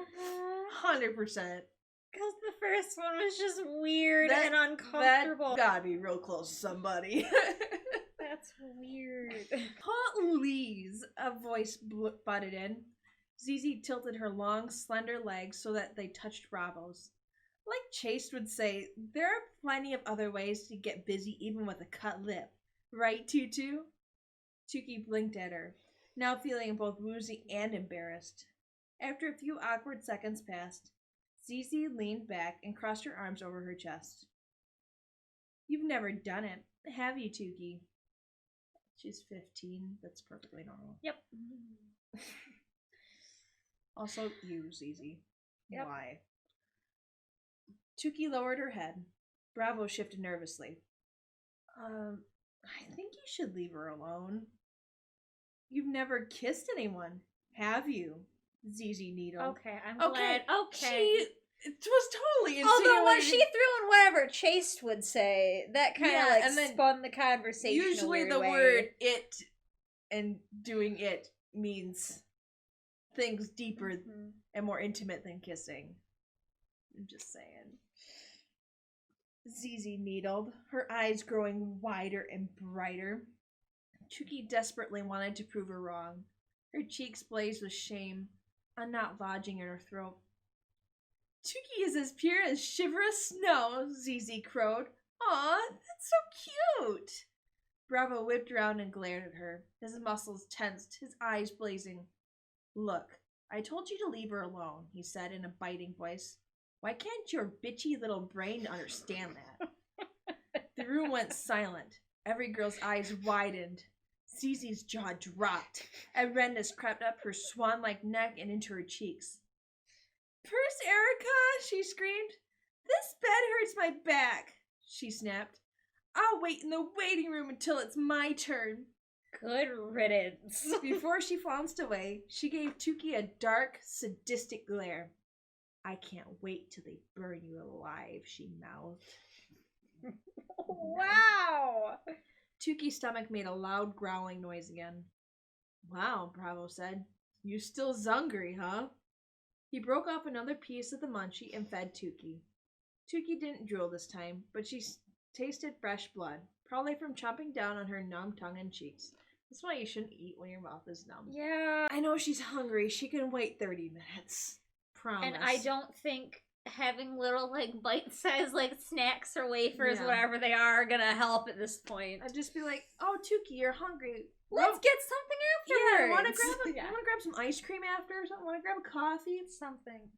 100%. Because the first one was just weird and uncomfortable. That gotta be real close to somebody. That's weird. Please, a voice butted in. Zizi tilted her long, slender legs so that they touched Bravo's. Like Chase would say, there are plenty of other ways to get busy even with a cut lip. Right, Tutu? Tookie blinked at her, now feeling both woozy and embarrassed. After a few awkward seconds passed, Zizi leaned back and crossed her arms over her chest. You've never done it, have you, Tookie? She's 15. That's perfectly normal. Yep. Also, you, Zizi. Yep. Why? Tookie lowered her head. Bravo shifted nervously. I think you should leave her alone. You've never kissed anyone, have you? Zizi needled. Okay, I'm glad. Okay. It was totally Although what insinuating. she threw in whatever Chaste would say, that kind of and then spun the conversation. Usually a weird the way. word "it" and doing it means things deeper and more intimate than kissing. I'm just saying. Zizi needled, her eyes growing wider and brighter. Tookie desperately wanted to prove her wrong. Her cheeks blazed with shame, a knot lodging in her throat. Tookie is as pure as shiverous snow, Zizi crowed. Aw, that's so cute. Bravo whipped around and glared at her, his muscles tensed, his eyes blazing. Look, I told you to leave her alone, he said in a biting voice. Why can't your bitchy little brain understand that? The room went silent. Every girl's eyes widened. Zizi's jaw dropped. A redness crept up her swan-like neck and into her cheeks. Purse Erica, she screamed. This bed hurts my back, she snapped. I'll wait in the waiting room until it's my turn. Good riddance. Before she flounced away, she gave Tookie a dark, sadistic glare. I can't wait till they burn you alive, she mouthed. Wow! Tookie's stomach made a loud growling noise again. Wow, Bravo said. You still zungry, huh? He broke off another piece of the munchie and fed Tookie. Tookie didn't drool this time, but she tasted fresh blood, probably from chomping down on her numb tongue and cheeks. That's why you shouldn't eat when your mouth is numb. Yeah. I know she's hungry. She can wait 30 minutes. Promise. And I don't think having little, bite-sized, snacks or wafers, Yeah. whatever they are gonna help at this point. I'd just be like, oh, Tookie, you're hungry. Let's get something Yeah, afterwards. want to grab some ice cream after or something? Want to grab a coffee? Something.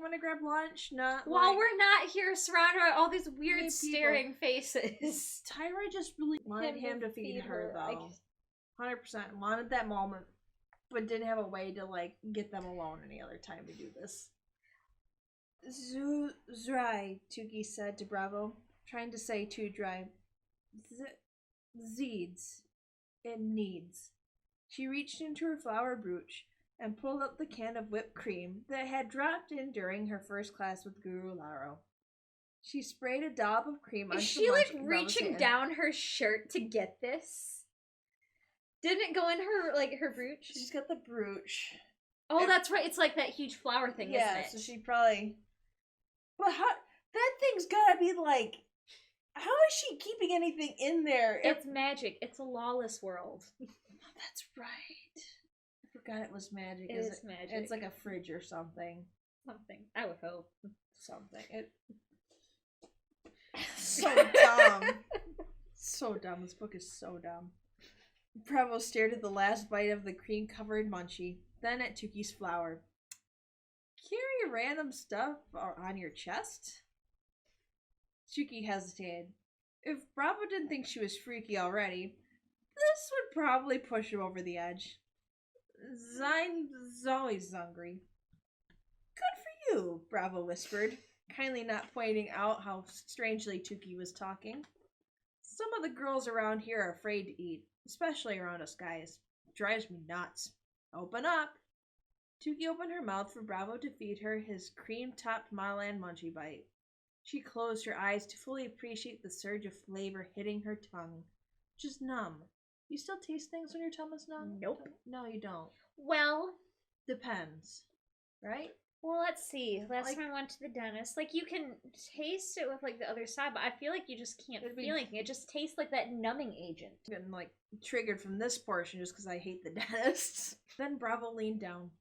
Want to grab lunch? Not While we're not here surrounded by all these weird people. staring faces. Tyra just really wanted him to feed her, though. 100% wanted that moment, but didn't have a way to get them alone any other time to do this. Zrai, Tookie said to Bravo, trying to say too dry. Zeeds. It needs. She reached into her flower brooch and pulled up the can of whipped cream that had dropped in during her first class with Guru Laro. She sprayed a dollop of cream onto Is she reaching Bravo's down her shirt to get this? Didn't it go in her brooch? She's got the brooch. Oh, that's right. It's like that huge flower thing, isn't it? So she probably. But how? That thing's gotta be how is she keeping anything in there? It's magic. It's a lawless world. That's right. I forgot it was magic. It is magic. It's like a fridge or something. Something. I would hope. Something. So dumb. So dumb. This book is so dumb. Bravo stared at the last bite of the cream-covered munchie, then at Tookie's flower. Carry random stuff on your chest? Tookie hesitated. If Bravo didn't think she was freaky already, this would probably push him over the edge. Zine's always hungry. Good for you, Bravo whispered, kindly not pointing out how strangely Tookie was talking. Some of the girls around here are afraid to eat, especially around us guys. Drives me nuts. Open up. Tookie opened her mouth for Bravo to feed her his cream-topped Modelland munchie bite. She closed her eyes to fully appreciate the surge of flavor hitting her tongue, which is numb. You still taste things when your tongue is numb? Nope. No, you don't. Well, depends, right? Well, let's see. Last time I went to the dentist, you can taste it with the other side, but I feel like you just can't feel anything. It just tastes like that numbing agent. I'm getting triggered from this portion just because I hate the dentists. Then Bravo leaned down.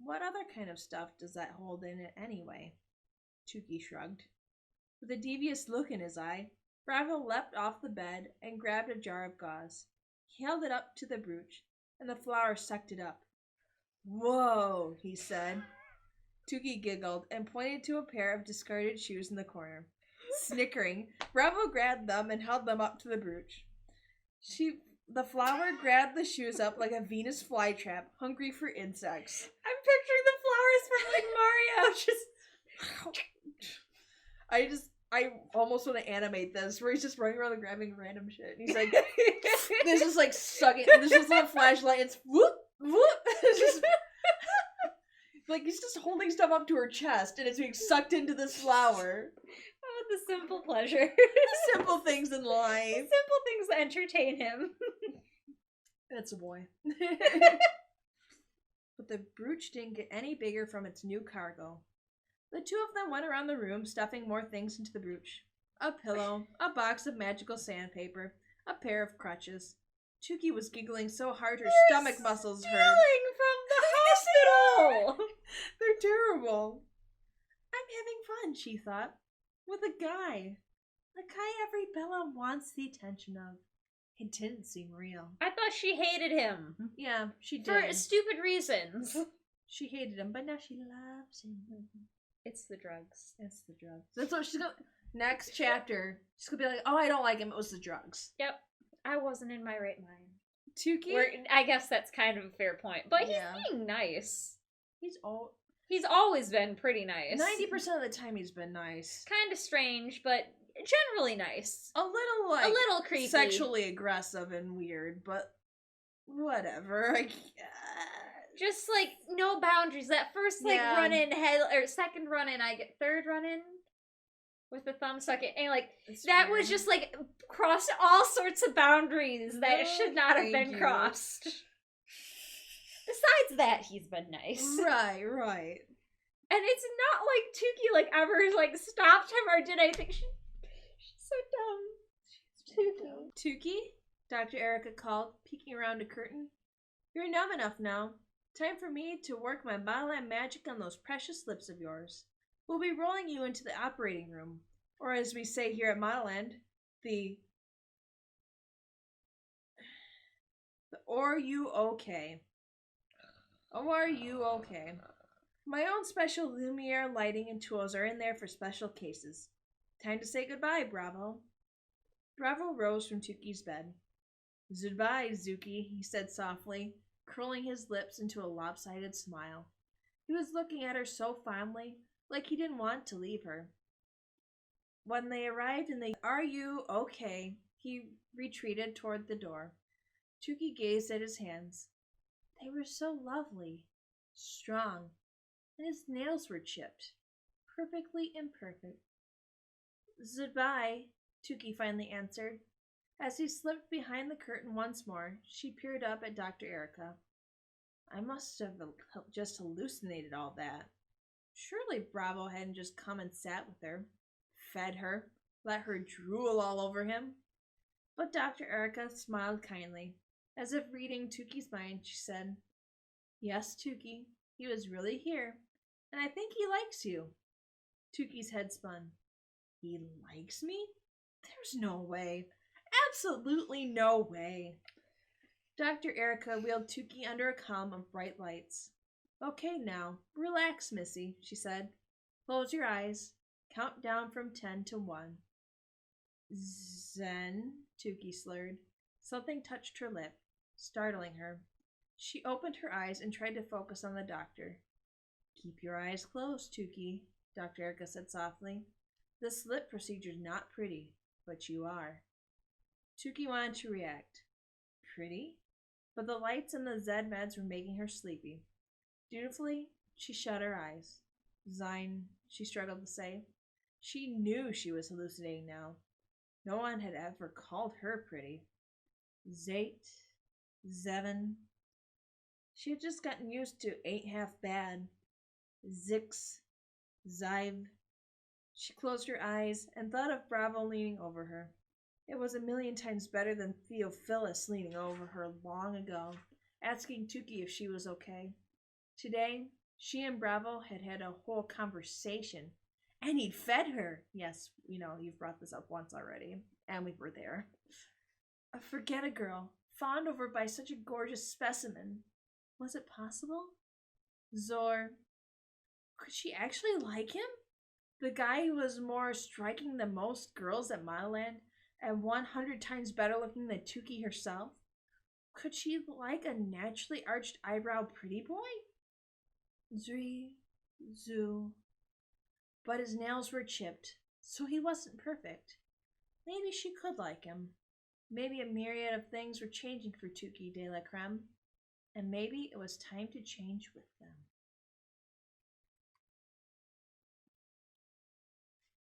What other kind of stuff does that hold in it anyway? Tookie shrugged. With a devious look in his eye, Bravo leapt off the bed and grabbed a jar of gauze. He held it up to the brooch, and the flower sucked it up. Whoa, he said. Tookie giggled and pointed to a pair of discarded shoes in the corner. Snickering, Bravo grabbed them and held them up to the brooch. She The flower grabbed the shoes up like a Venus flytrap, hungry for insects. I'm picturing the flowers from like Mario. Just I almost want to animate this, where he's just running around and grabbing random shit. And he's like, this is like sucking. There's this little flashlight. It's whoop, whoop. It's just, like, he's just holding stuff up to her chest, and it's being sucked into this flower. oh, the simple pleasure. Simple things in life. Simple things that entertain him. That's a boy. But the brooch didn't get any bigger from its new cargo. The two of them went around the room, stuffing more things into the brooch. A pillow, a box of magical sandpaper, a pair of crutches. Tookie was giggling so hard her stomach muscles hurt. Stealing from the hospital! They're terrible. I'm having fun, she thought. With a guy. A guy every Bella wants the attention of. It didn't seem real. I thought she hated him. Yeah, she did. For stupid reasons. She hated him, but now she loves him. It's the drugs. It's the drugs. That's what she's gonna... Next chapter, she's gonna be like, oh, I don't like him, it was the drugs. Yep. I wasn't in my right mind. Tookie? I guess that's kind of a fair point. But he's Yeah. being nice. He's always been pretty nice. 90% of the time he's been nice. Kind of strange, but generally nice. A little, like... A little creepy. Sexually aggressive and weird, but... Whatever, I guess. Just, like, no boundaries. That first, like, Yeah. run-in, or second run-in, third run-in? With the thumb stuck in, and, like, It's that weird. was just, like, crossed all sorts of boundaries that Oh, should not have thank been you. crossed. Besides that, he's been nice. Right, right. And it's not like Tookie, like, ever, like, stopped him or did anything. She's so dumb. Tookie? Dr. Erica called, peeking around a curtain. You're numb enough now. Time for me to work my Modelland magic on those precious lips of yours. We'll be rolling you into the operating room. Or as we say here at Modelland, the Are you okay? Oh, are you okay? My own special Lumiere lighting and tools are in there for special cases. Time to say goodbye, Bravo. Bravo rose from Tookie's bed. Goodbye, Zuki, he said softly, curling his lips into a lopsided smile. He was looking at her so fondly, like he didn't want to leave her. When they arrived in the Are you okay? He retreated toward the door. Tookie gazed at his hands. They were so lovely, strong, and his nails were chipped, perfectly imperfect. Goodbye, Tookie finally answered. As he slipped behind the curtain once more, she peered up at Dr. Erica. I must have just hallucinated all that. Surely Bravo hadn't just come and sat with her, fed her, let her drool all over him. But Dr. Erica smiled kindly. As if reading Tookie's mind, she said, Yes, Tookie, he was really here, and I think he likes you. Tookie's head spun. He likes me? There's no way. Absolutely no way. Dr. Erica wheeled Tookie under a column of bright lights. Okay now, relax, Missy, she said. Close your eyes. Count down from 10 to 1. Zen, Tookie slurred. Something touched her lip, startling her. She opened her eyes and tried to focus on the doctor. Keep your eyes closed, Tookie, Dr. Erica said softly. This lip procedure's not pretty, but you are. Tookie wanted to react. Pretty? But the lights and the Zed meds were making her sleepy. Dutifully, she shut her eyes. Zine, she struggled to say. She knew she was hallucinating now. No one had ever called her pretty. Zate, Zevin. She had just gotten used to ain't half bad. Zix, Zive. She closed her eyes and thought of Bravo leaning over her. It was a million times better than Theophilus leaning over her long ago, asking Tookie if she was okay. Today, she and Bravo had had a whole conversation, and he'd fed her. Yes, you've brought this up once already, and we were there. Forget a girl, fawned over by such a gorgeous specimen. Was it possible? Zor. Could she actually like him? The guy who was more striking than most girls at Modelland, and 100 times better looking than Tookie herself? Could she like a naturally arched eyebrow pretty boy? Zoo. But his nails were chipped, so he wasn't perfect. Maybe she could like him. Maybe a myriad of things were changing for Tookie De La Crème, and maybe it was time to change with them.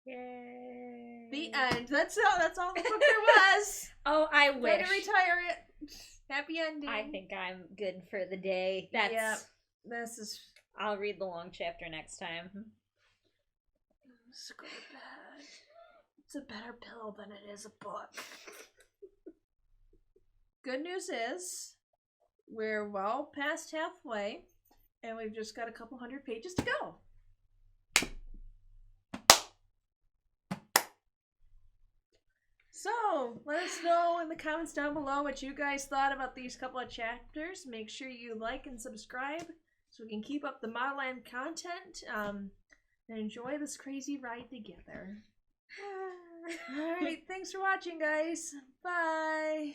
Yay. The end. That's all the book there was. Oh, I Way wish. to retire it. Happy ending. I think I'm good for the day. That's. Yep. This is. I'll read the long chapter next time. Let's go to bed. It's a better pillow than it is a book. Good news is, we're well past halfway, and we've just got a couple hundred pages to go. So, let us know in the comments down below what you guys thought about these couple of chapters. Make sure you like and subscribe so we can keep up the Modelland content and enjoy this crazy ride together. Alright, thanks for watching, guys. Bye.